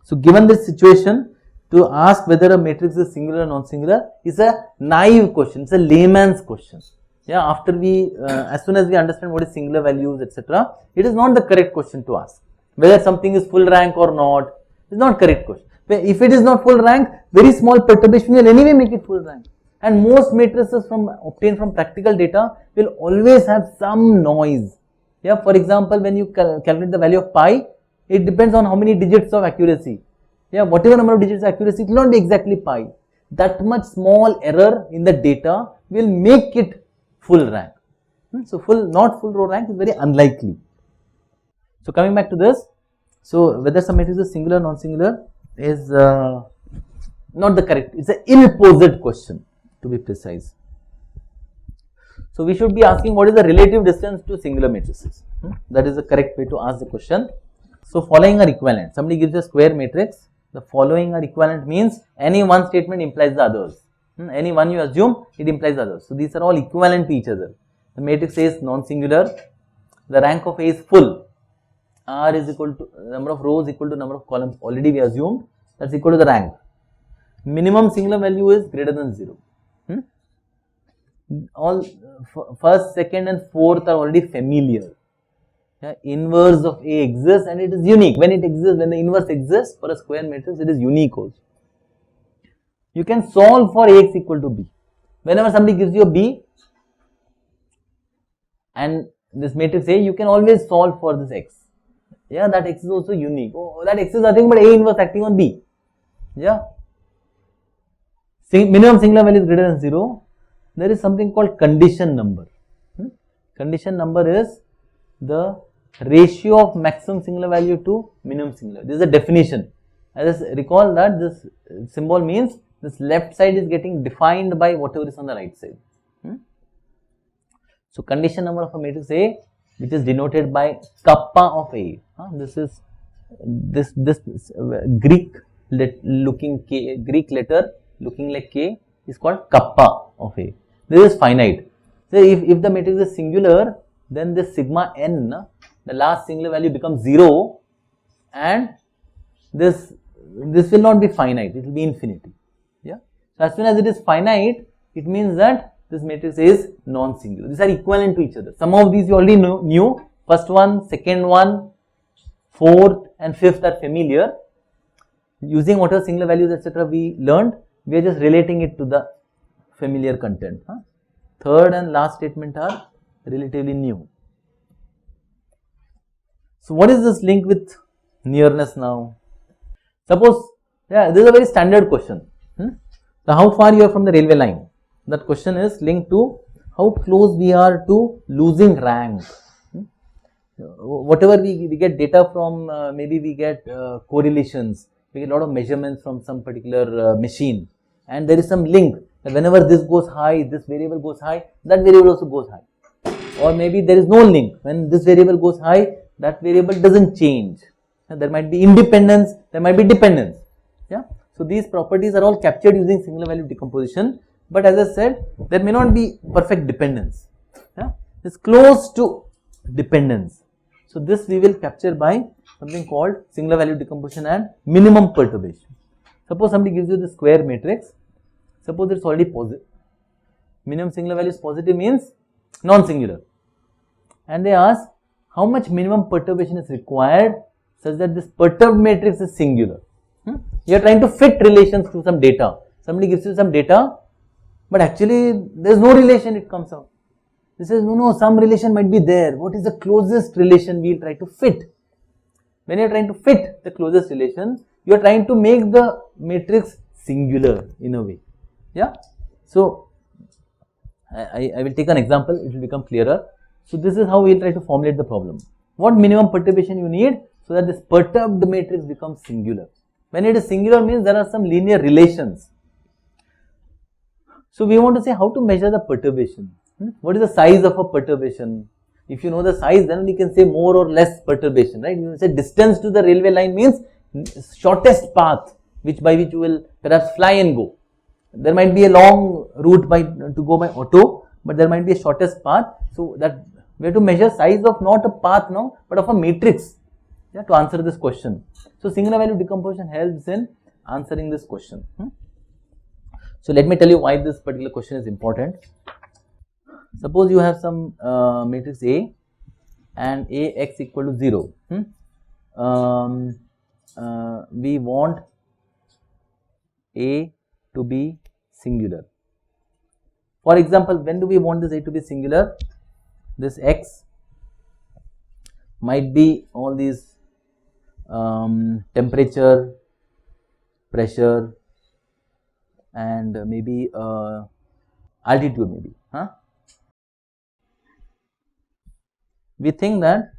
So given this situation, to ask whether a matrix is singular or non-singular is a naive question. It's a layman's question. Yeah, after we, as soon as we understand what is singular values, etc., it is not the correct question to ask. Whether something is full rank or not, is not correct question. If it is not full rank, very small perturbation will anyway make it full rank. And most matrices obtained from practical data will always have some noise. Yeah, for example, when you calculate the value of pi, it depends on how many digits of accuracy. Yeah, whatever number of digits of accuracy, it will not be exactly pi. That much small error in the data will make it full rank. So not full row rank is very unlikely. So coming back to this, so whether some matrix is singular or non-singular is not the correct, it's an ill-posed question, to be precise. So we should be asking what is the relative distance to singular matrices. That is the correct way to ask the question. So following are equivalent. Somebody gives a square matrix. The following are equivalent means any one statement implies the others. Any one you assume, it implies others. So these are all equivalent to each other. The matrix A is non-singular. The rank of A is full. R is equal to number of rows equal to number of columns. Already we assumed that's equal to the rank. Minimum singular value is greater than 0. All first, second and fourth are already familiar. Yeah, inverse of A exists and it is unique. When it exists, when the inverse exists for a square matrix, it is unique also. You can solve for Ax equal to B. Whenever somebody gives you a B and this matrix A, you can always solve for this X. Yeah, that X is also unique. Oh, that X is nothing but A inverse acting on B. Yeah. Minimum singular value is greater than 0. There is something called condition number. Condition number is the ratio of maximum singular value to minimum singular. This is a definition. I just recall that this symbol means this left side is getting defined by whatever is on the right side. So condition number of a matrix A, which is denoted by kappa of A. This is this Greek letter looking like K is called kappa of A. This is finite. So if the matrix is singular, then this sigma n, the last singular value becomes 0, and this will not be finite, it will be infinity. Yeah. So as soon as it is finite, it means that this matrix is non-singular. These are equivalent to each other. Some of these you already knew. First one, second one, fourth and fifth are familiar. Using whatever singular values etc. we learned, we are just relating it to the familiar content. Third and last statement are relatively new. So what is this link with nearness now? Suppose, yeah, this is a very standard question. So how far you are from the railway line? That question is linked to how close we are to losing rank. Whatever we get data from, maybe we get correlations, we get a lot of measurements from some particular machine, and there is some link that whenever this goes high, this variable goes high, that variable also goes high. Or maybe there is no link. When this variable goes high, that variable doesn't change. There might be independence, there might be dependence. Yeah. So these properties are all captured using singular value decomposition. But as I said, there may not be perfect dependence. Yeah. It's close to dependence. So this we will capture by something called singular value decomposition and minimum perturbation. Suppose somebody gives you the square matrix. Suppose it's already positive. Minimum singular value is positive means non-singular. And they ask how much minimum perturbation is required such that this perturbed matrix is singular. You are trying to fit relations to some data. Somebody gives you some data, but actually there is no relation, it comes out. This says no, some relation might be there. What is the closest relation we will try to fit? When you are trying to fit the closest relation, you are trying to make the matrix singular in a way. Yeah. So I will take an example, it will become clearer. So this is how we will try to formulate the problem. What minimum perturbation you need so that this perturbed matrix becomes singular. When it is singular means there are some linear relations. So we want to say how to measure the perturbation. What is the size of a perturbation? If you know the size, then we can say more or less perturbation, right? You say distance to the railway line means shortest path by which you will perhaps fly and go. There might be a long route to go by auto, but there might be a shortest path. So that we have to measure size of not a path now, but of a matrix, yeah, to answer this question. So singular value decomposition helps in answering this question. So let me tell you why this particular question is important. Suppose you have some matrix A and Ax equal to 0. We want A to be singular. For example, when do we want this A to be singular? This X might be all these temperature, pressure, and maybe altitude maybe. We think that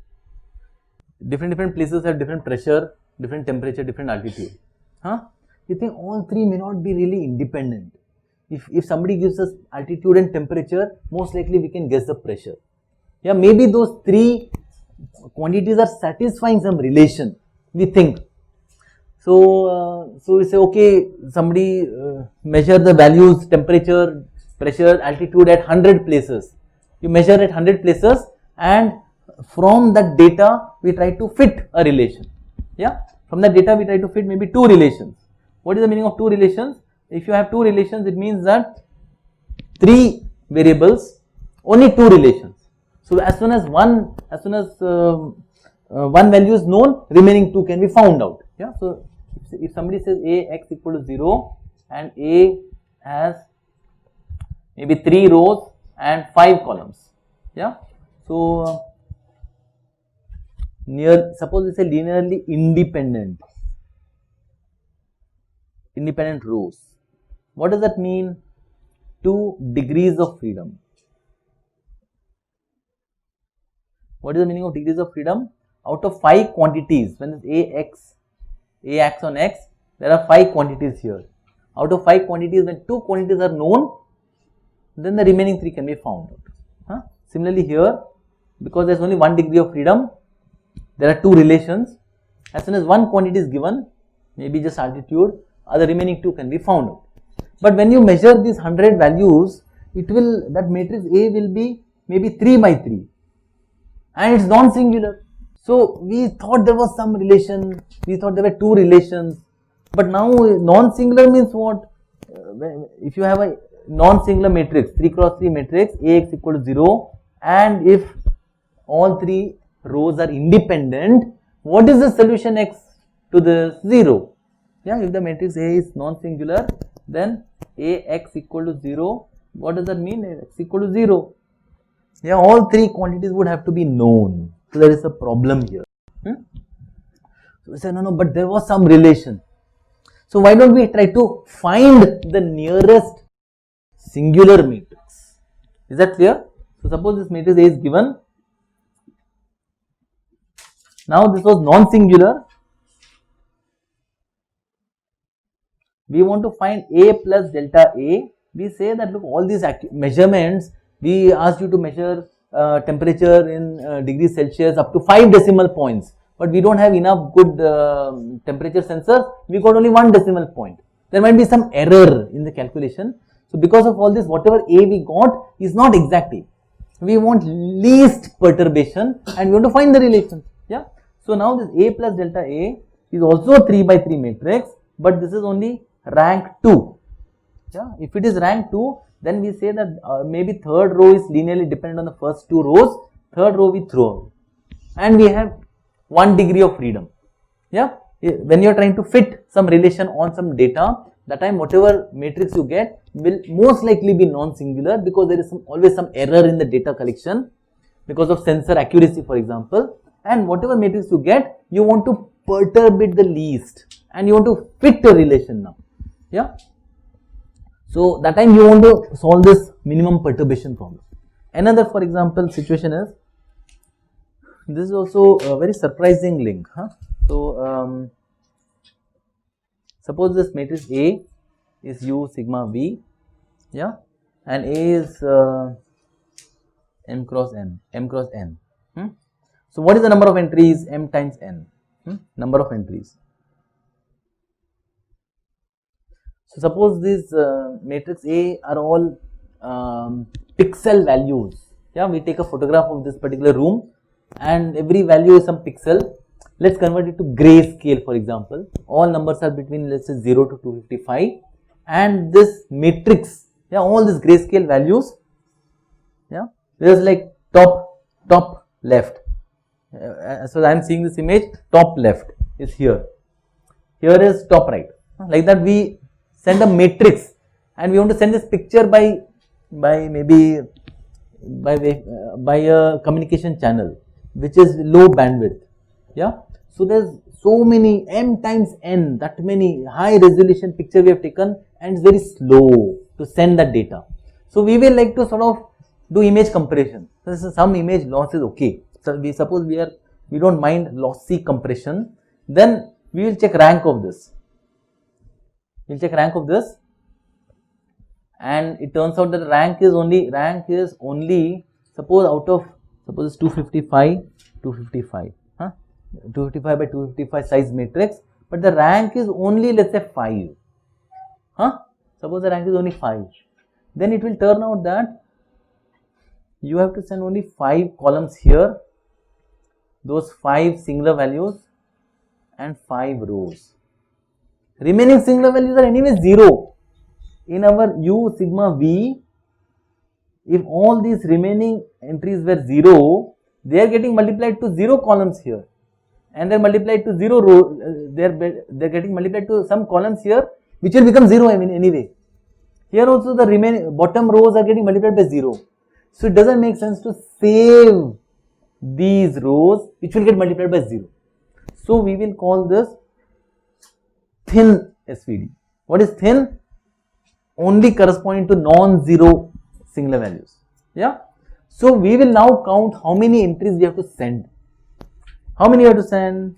different places have different pressure, different temperature, different altitude. We think all three may not be really independent. If somebody gives us altitude and temperature, most likely we can guess the pressure. Yeah, maybe those three quantities are satisfying some relation, we think. So we say, okay, somebody measure the values, temperature, pressure, altitude at 100 places. You measure at 100 places and from that data we try to fit a relation. Yeah, from that data we try to fit maybe two relations. What is the meaning of two relations? If you have two relations, it means that three variables, only two relations. So as soon as one value is known, remaining two can be found out. Yeah. So if somebody says Ax equal to 0 and A has maybe 3 rows and 5 columns. Yeah. So suppose we say linearly independent rows. What does that mean? 2 degrees of freedom. What is the meaning of degrees of freedom? Out of 5 quantities, when it's A acts on X, there are 5 quantities here. Out of 5 quantities, when 2 quantities are known, then the remaining 3 can be found out. Similarly here, because there is only 1 degree of freedom, there are 2 relations. As soon as one quantity is given, maybe just altitude, other remaining 2 can be found out. But when you measure these 100 values, that matrix A will be maybe 3 by 3 and it's non-singular. So we thought there was some relation, we thought there were 2 relations, but now non-singular means what? If you have a non-singular matrix, 3 cross 3 matrix, Ax equal to 0, and if all 3 rows are independent, what is the solution X to this? 0. Yeah, if the matrix A is non-singular, then Ax equal to 0, what does that mean? X equal to 0. Yeah, all 3 quantities would have to be known. So there is a problem here. So we say, no, but there was some relation. So why don't we try to find the nearest singular matrix? Is that clear? So suppose this matrix A is given. Now this was non-singular. We want to find A plus delta A. We say that look, all these measurements, we asked you to measure temperature in degrees Celsius up to 5 decimal points, but we don't have enough good temperature sensors. We got only 1 decimal point. There might be some error in the calculation. So because of all this, whatever A we got is not exactly. We want least perturbation and we want to find the relation. Yeah. So now this A plus delta A is also a 3 by 3 matrix, but this is only rank 2. Yeah. If it is rank 2, then we say that maybe third row is linearly dependent on the first 2 rows, third row we throw out, and we have 1 degree of freedom. Yeah, when you are trying to fit some relation on some data, that time whatever matrix you get will most likely be non-singular, because there is always some error in the data collection because of sensor accuracy, for example, and whatever matrix you get, you want to perturb it the least, and you want to fit a relation now. Yeah. So that time you want to solve this minimum perturbation problem. Another, for example, situation is, this is also a very surprising link. So suppose this matrix A is U sigma V, yeah, and A is m cross n. So what is the number of entries? M times n, number of entries. So suppose these matrix A are all pixel values. Yeah, we take a photograph of this particular room, and every value is some pixel. Let's convert it to grayscale, for example. All numbers are between, let's say, 0 to 255, and this matrix, yeah, all these grayscale values, yeah, there's like top left. So I am seeing this image, top left is here. Here is top right. Like that, we send a matrix, and we want to send this picture by a communication channel which is low bandwidth. Yeah. So there's so many m times n, that many high resolution picture we have taken, and it's very slow to send that data. So we will like to sort of do image compression. So some image loss is okay. So we suppose we don't mind lossy compression. Then we will check rank of this. We'll check rank of this, and it turns out that rank is only suppose out of, suppose it's 255 by 255 size matrix, but the rank is only, let's say, 5. Suppose the rank is only 5. Then it will turn out that you have to send only 5 columns here, those 5 singular values, and 5 rows. Remaining singular values are anyway 0. In our U sigma V, if all these remaining entries were 0, they are getting multiplied to 0 columns here, and they are multiplied to 0 rows. They are getting multiplied to some columns here, which will become 0 anyway. Here also the remaining bottom rows are getting multiplied by 0. So it doesn't make sense to save these rows which will get multiplied by 0. So we will call this thin SVD. What is thin? Only corresponding to non-zero singular values. Yeah. So we will now count how many entries we have to send. How many you have to send?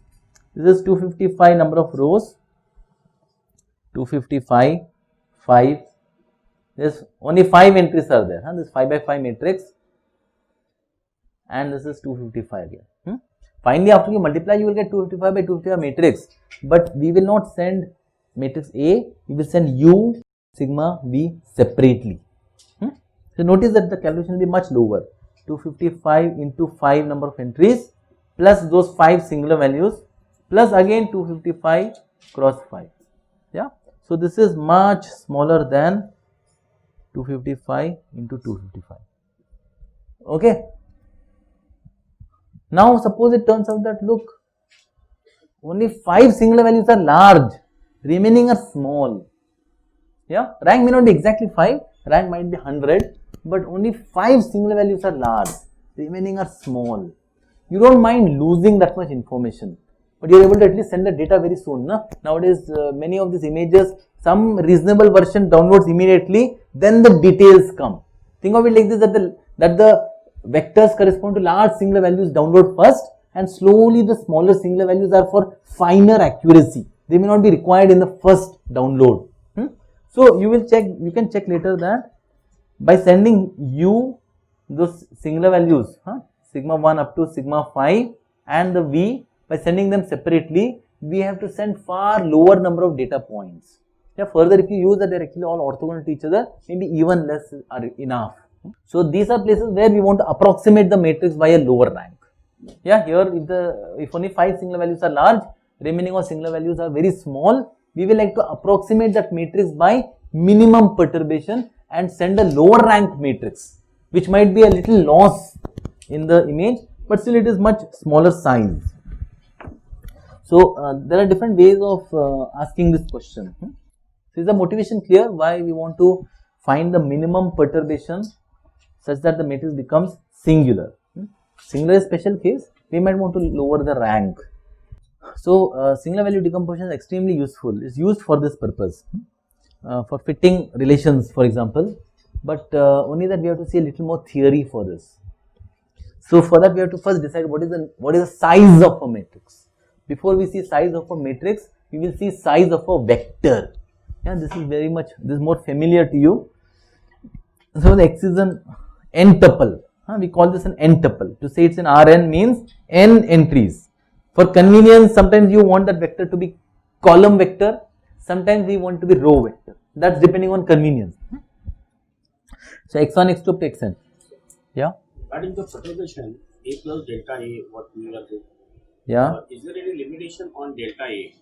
This is 255 number of rows. 255, 5. There's only 5 entries are there. This 5 by 5 matrix, and this is 255 again. Finally, after you multiply, you will get 255 by 255 matrix. But we will not send matrix A. We will send U sigma V separately. So notice that the calculation will be much lower. 255 into 5 number of entries plus those 5 singular values plus again 255 cross 5. Yeah. So this is much smaller than 255 into 255. Okay. Now suppose it turns out that, look, only 5 singular values are large, remaining are small. Yeah, rank may not be exactly 5, rank might be 100, but only 5 singular values are large, remaining are small. You don't mind losing that much information, but you are able to at least send the data very soon. Nowadays, many of these images, some reasonable version downloads immediately, then the details come. Think of it like this, that the vectors correspond to large singular values download first, and slowly the smaller singular values are for finer accuracy. They may not be required in the first download. So you can check later that by sending U those singular values, sigma 1 up to sigma 5 and the V, by sending them separately, we have to send far lower number of data points. Yeah, further, if you use that they are actually all orthogonal to each other, maybe even less are enough. So these are places where we want to approximate the matrix by a lower rank. Yeah, here if only 5 singular values are large, remaining of singular values are very small, we will like to approximate that matrix by minimum perturbation and send a lower rank matrix, which might be a little loss in the image, but still it is much smaller size. So there are different ways of asking this question. So is the motivation clear why we want to find the minimum perturbation such that the matrix becomes singular? Singular is special case, we might want to lower the rank. So singular value decomposition is extremely useful. It's used for this purpose, for fitting relations, for example. But only that we have to see a little more theory for this. So for that we have to first decide what is the size of a matrix. Before we see size of a matrix, we will see size of a vector. Yeah, this is more familiar to you. So the X is an n tuple. We call this an n tuple. To say it's an Rn means n entries. For convenience, sometimes you want that vector to be column vector, sometimes we want to be row vector. That's depending on convenience. So x1, x2 up to xn. Yeah. Regarding the perturbation, A plus delta A, what we are doing. Yeah. Is there any limitation on delta A?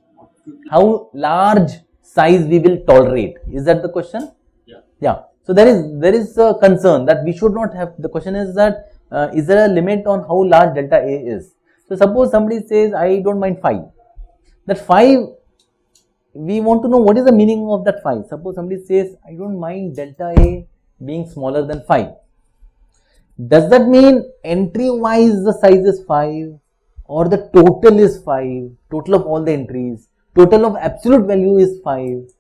How large size we will tolerate? Is that the question? Yeah. Yeah. So there is a concern that we should not have. The question is that is there a limit on how large delta A is? So suppose somebody says I don't mind 5. That 5, we want to know what is the meaning of that 5. Suppose somebody says I don't mind delta A being smaller than 5. Does that mean entry wise the size is 5 or the total is 5, total of all the entries, total of absolute value is 5.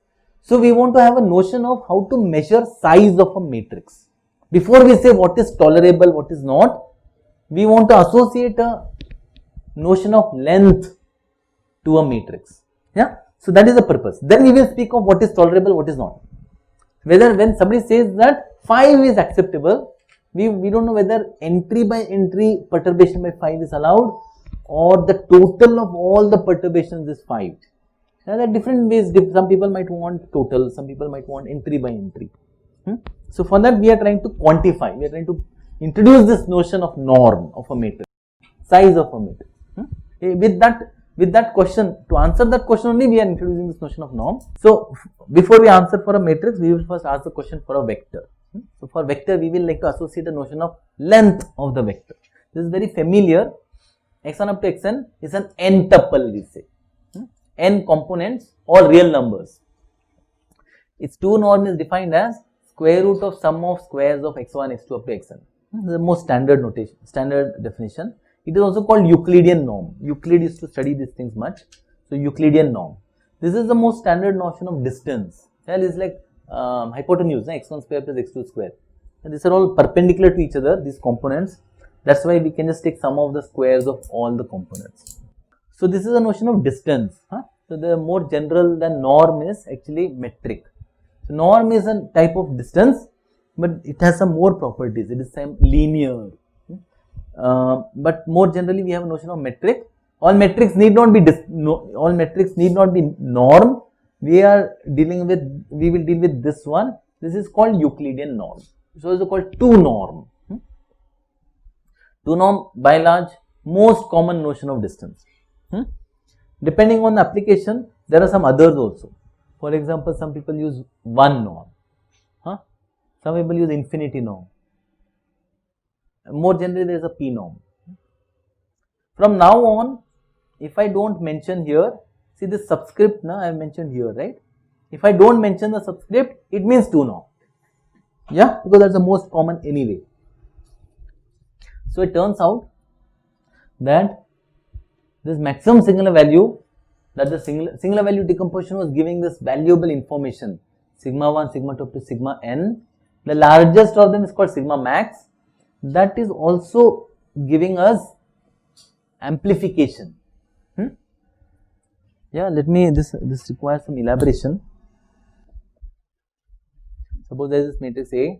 So we want to have a notion of how to measure size of a matrix. Before we say what is tolerable, what is not, we want to associate a notion of length to a matrix. Yeah. So that is the purpose. Then we will speak of what is tolerable, what is not. Whether when somebody says that 5 is acceptable, we don't know whether entry by entry perturbation by 5 is allowed or the total of all the perturbations is 5. Now there are different ways. Some people might want total, some people might want entry by entry. So for that we are trying to quantify, we are trying to introduce this notion of norm of a matrix, size of a matrix. With that question, to answer that question only we are introducing this notion of norm. So before we answer for a matrix, we will first ask the question for a vector. So for vector, we will like to associate the notion of length of the vector. This is very familiar. X1 up to xn is an n tuple, we say. N components, all real numbers. Its 2 norm is defined as square root of sum of squares of x1, x2 up to xn. This is the most standard notation, standard definition. It is also called Euclidean norm. Euclid used to study these things much. So Euclidean norm. This is the most standard notion of distance. Well, it's like hypotenuse, x1 square plus x2 square. And these are all perpendicular to each other, these components. That's why we can just take sum of the squares of all the components. So this is a notion of distance. So the more general than norm is actually metric. So norm is a type of distance, but it has some more properties. It is some linear. But more generally, we have a notion of metric. All metrics need not be norm. We will deal with this one. This is called Euclidean norm. So it is called 2 norm. 2 norm by and large most common notion of distance. Depending on the application, there are some others also. For example, some people use 1 norm. Some people use infinity norm. More generally, there is a P norm. From now on, if I don't mention here, see this subscript now I have mentioned here, right? If I don't mention the subscript, it means 2 norm. Yeah, because that's the most common anyway. So it turns out that this maximum singular value, that the singular value decomposition was giving this valuable information, sigma 1, sigma 2 up to sigma n. The largest of them is called sigma max. That is also giving us amplification. Yeah, this requires some elaboration. Suppose there is this matrix A.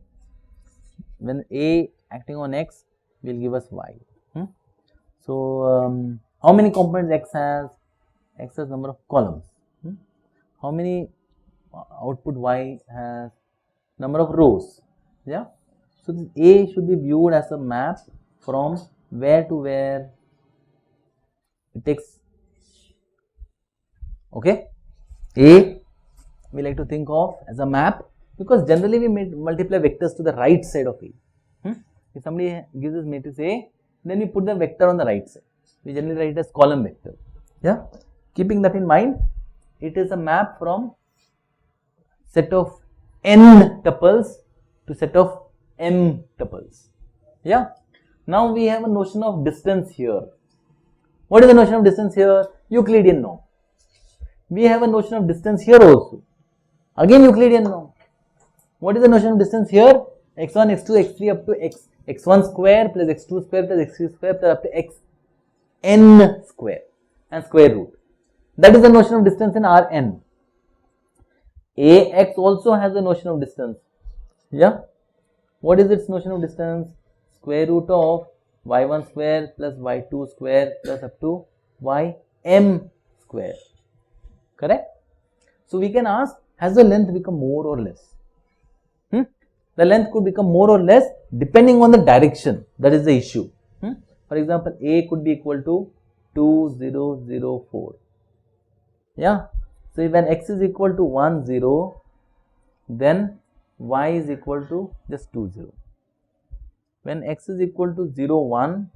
When A acting on X will give us Y. So how many components X has? X has number of columns. How many output Y has? Number of rows. Yeah. So this A should be viewed as a map from where to where it takes. Okay. A we like to think of as a map because generally we multiply vectors to the right side of A. If somebody gives us matrix A, then we put the vector on the right side. We generally write it as column vector. Yeah. Keeping that in mind, it is a map from set of n tuples to set of m tuples. Yeah. Now we have a notion of distance here. What is the notion of distance here? Euclidean norm. We have a notion of distance here also. Again Euclidean norm. What is the notion of distance here? x1, x2, x3 up to x1 square plus x2 square plus x3 square plus up to xn square and square root. That is the notion of distance in Rn. Ax also has a notion of distance. Yeah. What is its notion of distance? Square root of y1 square plus y2 square plus up to ym square. Correct? So we can ask, has the length become more or less? The length could become more or less depending on the direction. That is the issue. For example, A could be equal to 2004. Yeah. So when x is equal to 10, then y is equal to just 20. When x is equal to 01,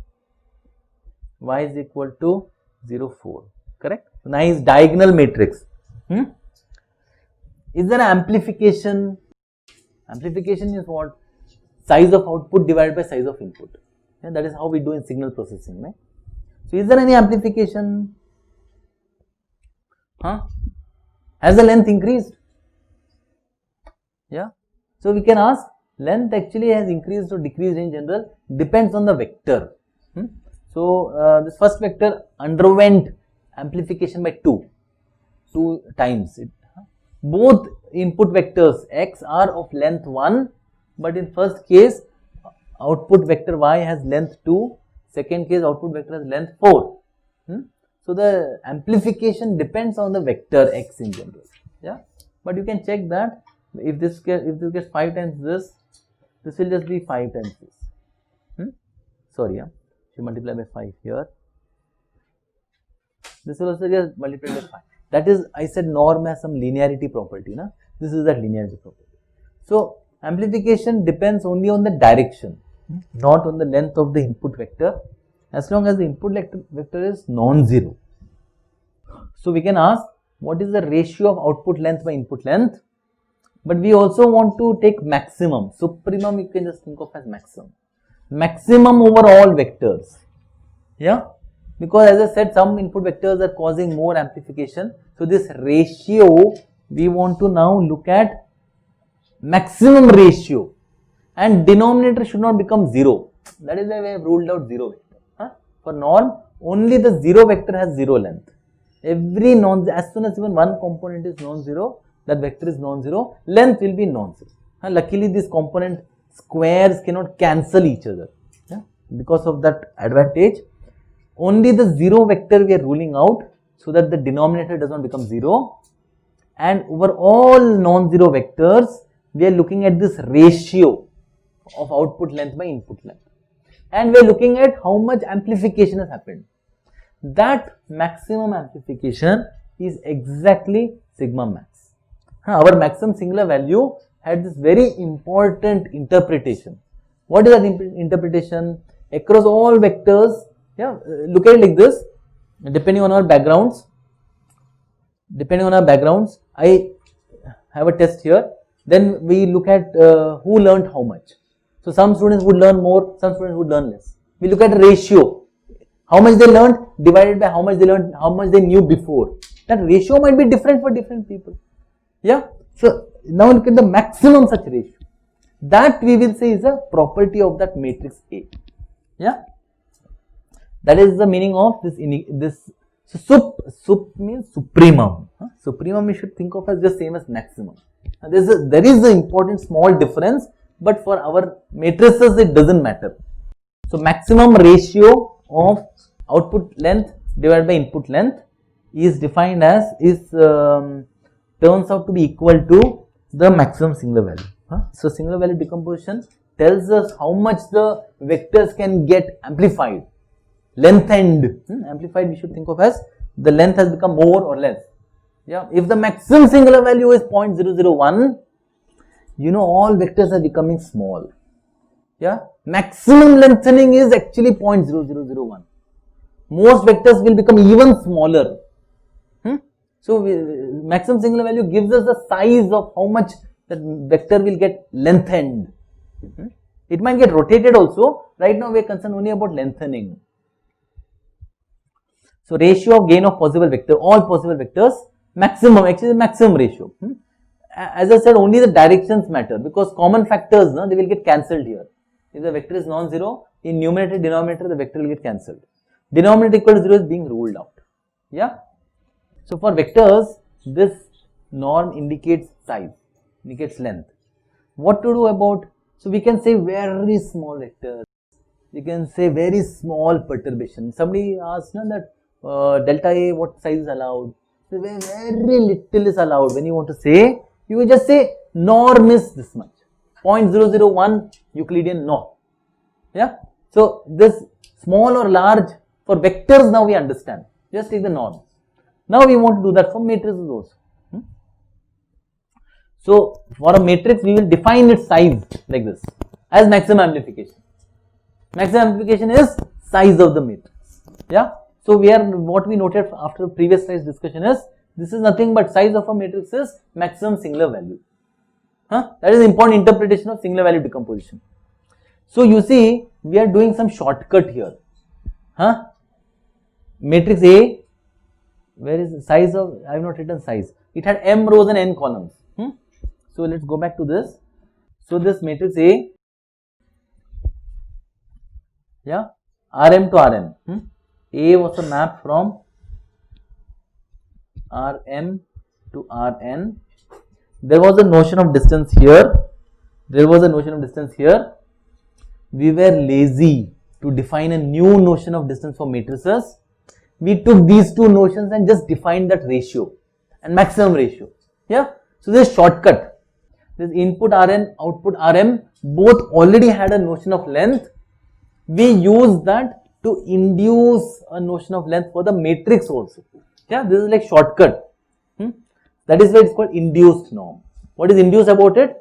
y is equal to 04. Correct? Nice diagonal matrix. Is there an amplification? Amplification is what? Size of output divided by size of input. Yeah, that is how we do in signal processing. Right? So is there any amplification? Has the length increased? Yeah. So we can ask, length actually has increased or decreased in general, depends on the vector. So this first vector underwent amplification by 2 times. Both input vectors x are of length 1, but in first case output vector y has length 2, second case output vector has length 4. So the amplification depends on the vector x in general. Yeah, but you can check that if this gets 5 times this will just be 5 times this. Sorry, if you multiply by 5 here, this will also just multiply by 5. That is, I said norm has some linearity property. This is that linearity property. So amplification depends only on the direction, not on the length of the input vector, as long as the input vector is non-zero. So we can ask, what is the ratio of output length by input length? But we also want to take maximum. Supremum you can just think of as maximum. Maximum over all vectors. Yeah. Because as I said, some input vectors are causing more amplification. So this ratio, we want to now look at maximum ratio, and denominator should not become 0. That is why we have ruled out 0 vector. For norm, only the 0 vector has 0 length. As soon as even one component is non-zero, that vector is non-zero, length will be non-zero. Luckily, these component squares cannot cancel each other. Yeah? Because of that advantage, only the 0 vector we are ruling out, so that the denominator does not become 0, and over all non-zero vectors we are looking at this ratio of output length by input length, and we are looking at how much amplification has happened. That maximum amplification is exactly sigma max. Our maximum singular value had this very important interpretation. What is that interpretation? Across all vectors, look at it like this, depending on our backgrounds, I have a test here, then we look at who learned how much. So some students would learn more, some students would learn less. We look at ratio, how much they learned divided by how much they learned, how much they knew before. That ratio might be different for different people. Yeah. So now look at the maximum such ratio. That we will say is a property of that matrix A. Yeah. That is the meaning of this. So sup means supremum. Supremum we should think of as just same as maximum. There is an important small difference, but for our matrices it doesn't matter. So maximum ratio of output length divided by input length is defined as turns out to be equal to the maximum singular value. So singular value decomposition tells us how much the vectors can get amplified. Lengthened, amplified we should think of as the length has become more or less. Yeah, if the maximum singular value is 0.001, all vectors are becoming small. Yeah, maximum lengthening is actually 0.0001. Most vectors will become even smaller. So maximum singular value gives us the size of how much that vector will get lengthened. It might get rotated also. Right now we are concerned only about lengthening. So ratio of gain of possible vector, all possible vectors, maximum, actually the maximum ratio. As I said, only the directions matter because common factors, no, they will get cancelled here. If the vector is non-zero, in numerator, denominator, the vector will get cancelled. Denominator equal to 0 is being ruled out. Yeah. So for vectors, this norm indicates size, indicates length. What to do about, so we can say very small vectors, we can say very small perturbation. Somebody asked that delta A, what size is allowed? So very little is allowed. When you want to say, you will just say norm is this much, 0.001 Euclidean norm. Yeah. So this small or large for vectors now we understand. Just take the norm. Now we want to do that for matrices also. So for a matrix we will define its size like this as maximum amplification. Maximum amplification is size of the matrix. Yeah. So we are, what we noted after previous slide's discussion is, this is nothing but size of a matrix is maximum singular value. That is important interpretation of singular value decomposition. So you see, we are doing some shortcut here. Matrix A, where is the size of, I have not written size. It had m rows and n columns. So let's go back to this. So this matrix A, yeah, Rm to Rn. A was a map from Rm to Rn. There was a notion of distance here. There was a notion of distance here. We were lazy to define a new notion of distance for matrices. We took these two notions and just defined that ratio and maximum ratio. Yeah. So this shortcut, this input Rn, output Rm, both already had a notion of length. We use that to induce a notion of length for the matrix also. Yeah, this is like shortcut. That is why it's called induced norm. What is induced about it?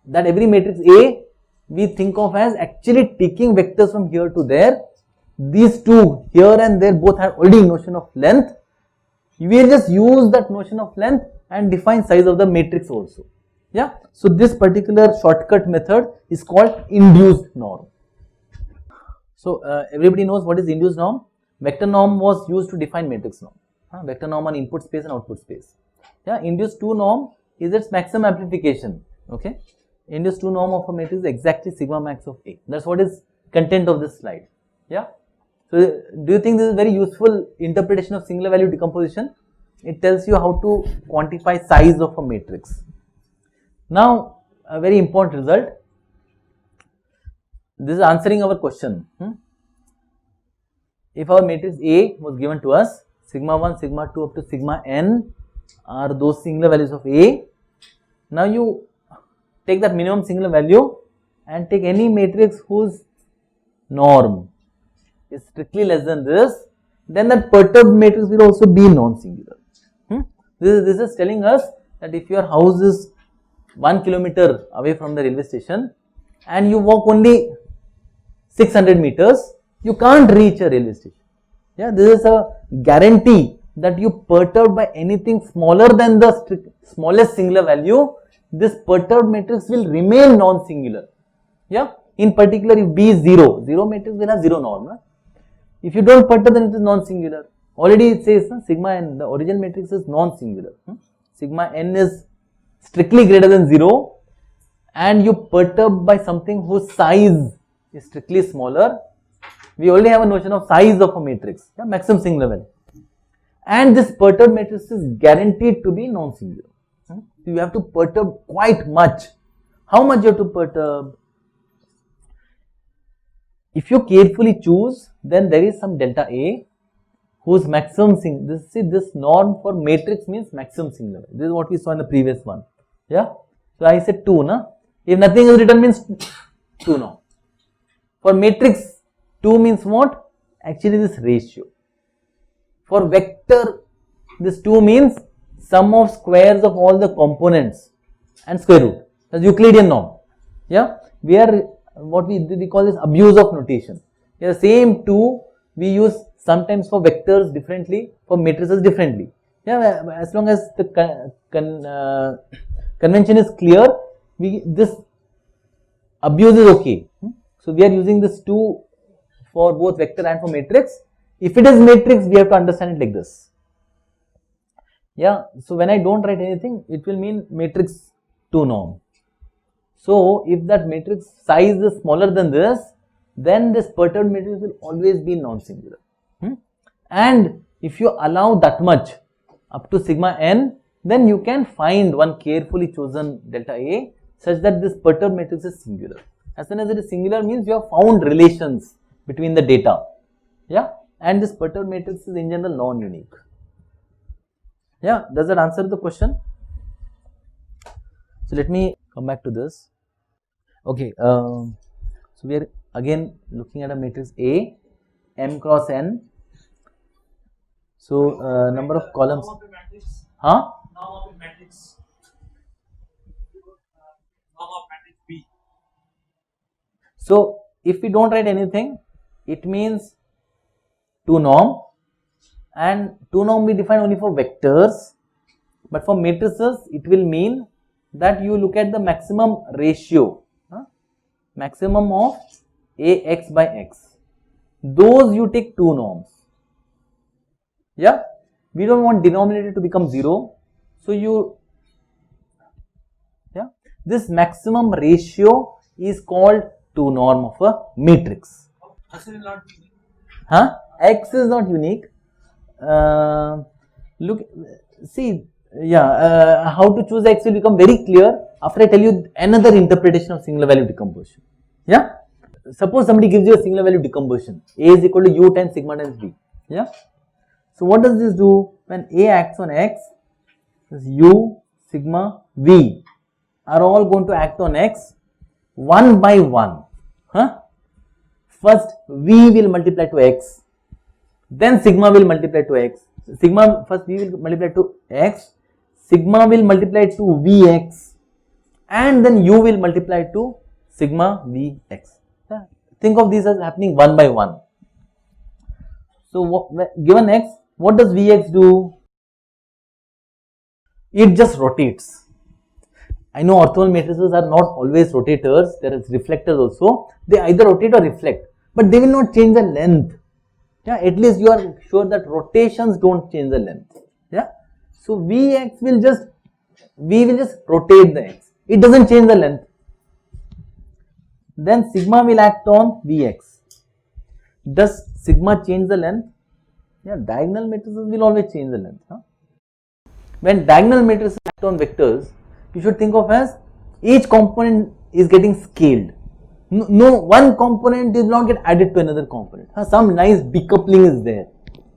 That every matrix A we think of as actually taking vectors from here to there. These two here and there both have already notion of length. We will just use that notion of length and define size of the matrix also. Yeah. So this particular shortcut method is called induced norm. So everybody knows what is induced norm. Vector norm was used to define matrix norm. Vector norm on input space and output space. Yeah, induced 2 norm is its maximum amplification. Okay, induced 2 norm of a matrix is exactly sigma max of A. That's what is content of this slide. Yeah. So do you think this is very useful interpretation of singular value decomposition? It tells you how to quantify size of a matrix. Now a very important result. This is answering our question. If our matrix A was given to us, sigma 1, sigma 2 up to sigma n are those singular values of A. Now you take that minimum singular value and take any matrix whose norm is strictly less than this, then that perturbed matrix will also be non-singular. This is telling us that if your house is 1 kilometer away from the railway station and you walk only 600 meters, you can't reach a railway station. Yeah, this is a guarantee that you perturbed by anything smaller than the smallest singular value, this perturbed matrix will remain non-singular. Yeah, in particular if B is 0, 0 matrix will have 0 norm. If you don't perturb, then it is non-singular. Already it says sigma n, the original matrix is non-singular. Sigma n is strictly greater than 0 and you perturb by something whose size is strictly smaller. We already have a notion of size of a matrix, yeah, maximum singular value. And this perturbed matrix is guaranteed to be non-singular. So you have to perturb quite much. How much you have to perturb? If you carefully choose, then there is some delta A whose maximum this norm for matrix means maximum singular. This is what we saw in the previous one. Yeah. So I said 2, na? If nothing is written means 2 now. For matrix 2 means what? Actually this ratio. For vector, this 2 means sum of squares of all the components and square root. That's Euclidean norm. Yeah. We are what we call this abuse of notation. Yeah, the same 2 we use sometimes for vectors differently, for matrices differently. Yeah, as long as the convention is clear, this abuse is okay. So we are using this 2 for both vector and for matrix. If it is matrix, we have to understand it like this. Yeah, so when I don't write anything, it will mean matrix 2 norm. So if that matrix size is smaller than this, then this perturbed matrix will always be non-singular. And if you allow that much up to sigma n, then you can find one carefully chosen delta A such that this perturbed matrix is singular. As soon as it is singular means you have found relations between the data. Yeah, and this perturbed matrix is in general non-unique. Yeah, does that answer the question? So let me come back to this. Okay, so we are again looking at a matrix A, m cross n. So number of columns. Norm of a matrix. Huh? Norm of a matrix. Norm of matrix B. So if we don't write anything, it means 2 norm, and 2 norm we define only for vectors, but for matrices it will mean that you look at the maximum ratio, maximum of Ax by x. Those you take 2 norms. Yeah, we don't want denominator to become 0, so this maximum ratio is called 2 norm of a matrix. X is not unique. X is not unique. Look, see, how to choose X will become very clear after I tell you another interpretation of singular value decomposition. Yeah, suppose somebody gives you a singular value decomposition. A is equal to u times sigma times b. Yeah, so what does this do? When A acts on X, this u, sigma, v are all going to act on X one by one. First v will multiply to X, then sigma will multiply to X. Sigma, first v will multiply to X, sigma will multiply to Vx, and then u will multiply to sigma Vx. Think of these as happening one by one. So given X, what does Vx do? It just rotates. I know orthogonal matrices are not always rotators, there is reflectors also. They either rotate or reflect, but they will not change the length. Yeah, at least you are sure that rotations don't change the length. Yeah, so Vx will just rotate the X. It doesn't change the length. Then sigma will act on Vx. Does sigma change the length? Yeah, diagonal matrices will always change the length. When diagonal matrices act on vectors, you should think of as each component is getting scaled. No, one component did not get added to another component. Some nice decoupling is there.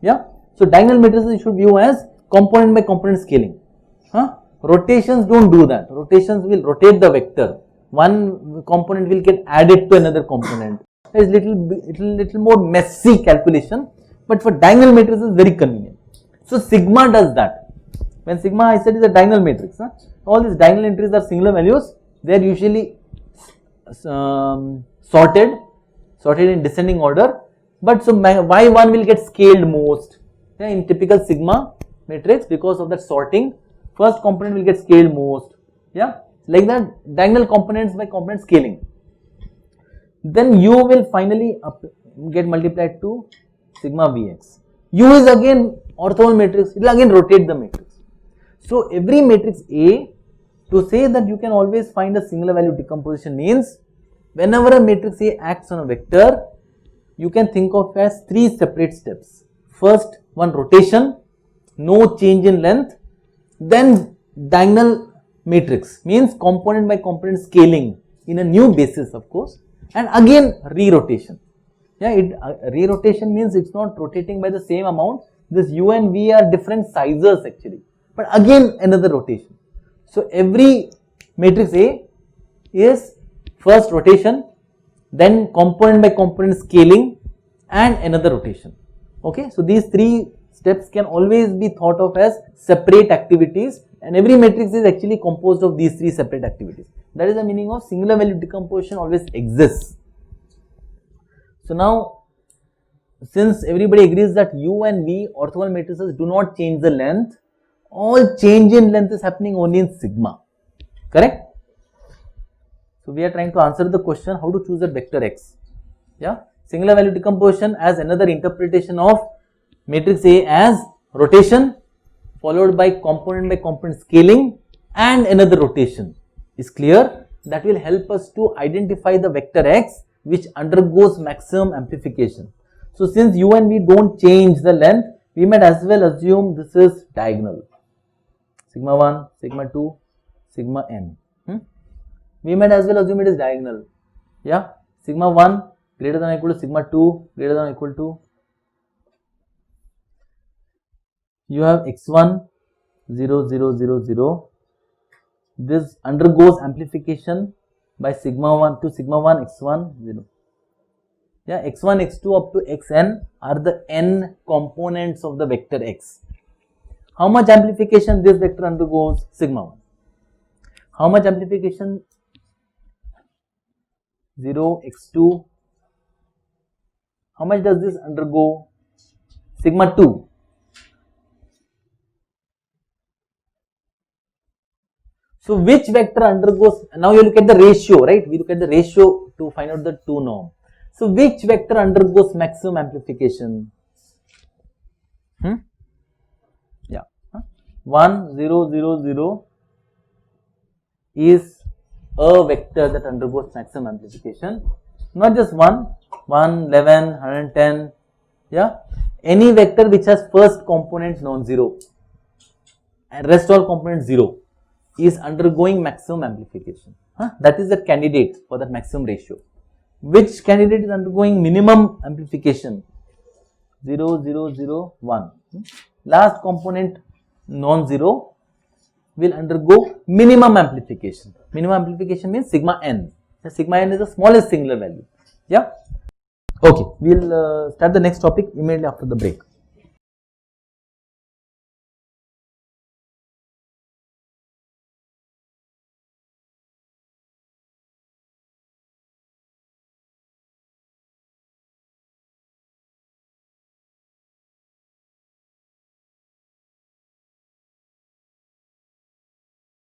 Yeah. So diagonal matrices you should view as component by component scaling. Rotations don't do that. Rotations will rotate the vector. One component will get added to another component. There is little more messy calculation, but for diagonal matrices very convenient. So sigma does that. When sigma I said is a diagonal matrix, all these diagonal entries are singular values. They are usually sorted in descending order. But so why one will get scaled most? Yeah, in typical sigma matrix, because of that sorting, first component will get scaled most. Yeah, like that, diagonal components by component scaling. Then u will finally get multiplied to sigma Vx. U is again orthogonal matrix. It will again rotate the matrix. So every matrix A, to say that you can always find a singular value decomposition means whenever a matrix A acts on a vector, you can think of as 3 separate steps. First one, rotation, no change in length. Then diagonal matrix means component by component scaling in a new basis, of course, and again re-rotation. Yeah, re-rotation means it's not rotating by the same amount. This u and v are different sizes actually, but again another rotation. So every matrix A is first rotation, then component by component scaling, and another rotation. Okay, so these 3 steps can always be thought of as separate activities, and every matrix is actually composed of these 3 separate activities. That is the meaning of singular value decomposition always exists. So now, since everybody agrees that u and v orthogonal matrices do not change the length, all change in length is happening only in sigma, correct? So we are trying to answer the question how to choose a vector x. Yeah, singular value decomposition as another interpretation of matrix A as rotation followed by component scaling and another rotation is clear. That will help us to identify the vector x which undergoes maximum amplification. So since u and v don't change the length, we might as well assume this is diagonal, sigma 1, sigma 2, sigma n. We might as well assume it is diagonal. Yeah, sigma 1 greater than or equal to sigma 2 greater than or equal to, you have x1 0 0 0 0. This undergoes amplification by sigma 1 to sigma 1 x1 0. Yeah, x1 x2 up to xn are the n components of the vector x. How much amplification this vector undergoes? Sigma 1. How much amplification? 0 x2. How much does this undergo? Sigma 2. So which vector undergoes, now you look at the ratio, right? We look at the ratio to find out the 2 norm. So which vector undergoes maximum amplification? Yeah, 1 0 0 0 is a vector that undergoes maximum amplification. Not just 1, 11, 110. Yeah, any vector which has first component non-zero and rest all components 0 is undergoing maximum amplification. That is the candidate for that maximum ratio. Which candidate is undergoing minimum amplification? 0 0 0 1. Last component non-zero will undergo minimum amplification. Minimum amplification means sigma n. The sigma n is the smallest singular value. Yeah. Okay, we'll start the next topic immediately after the break.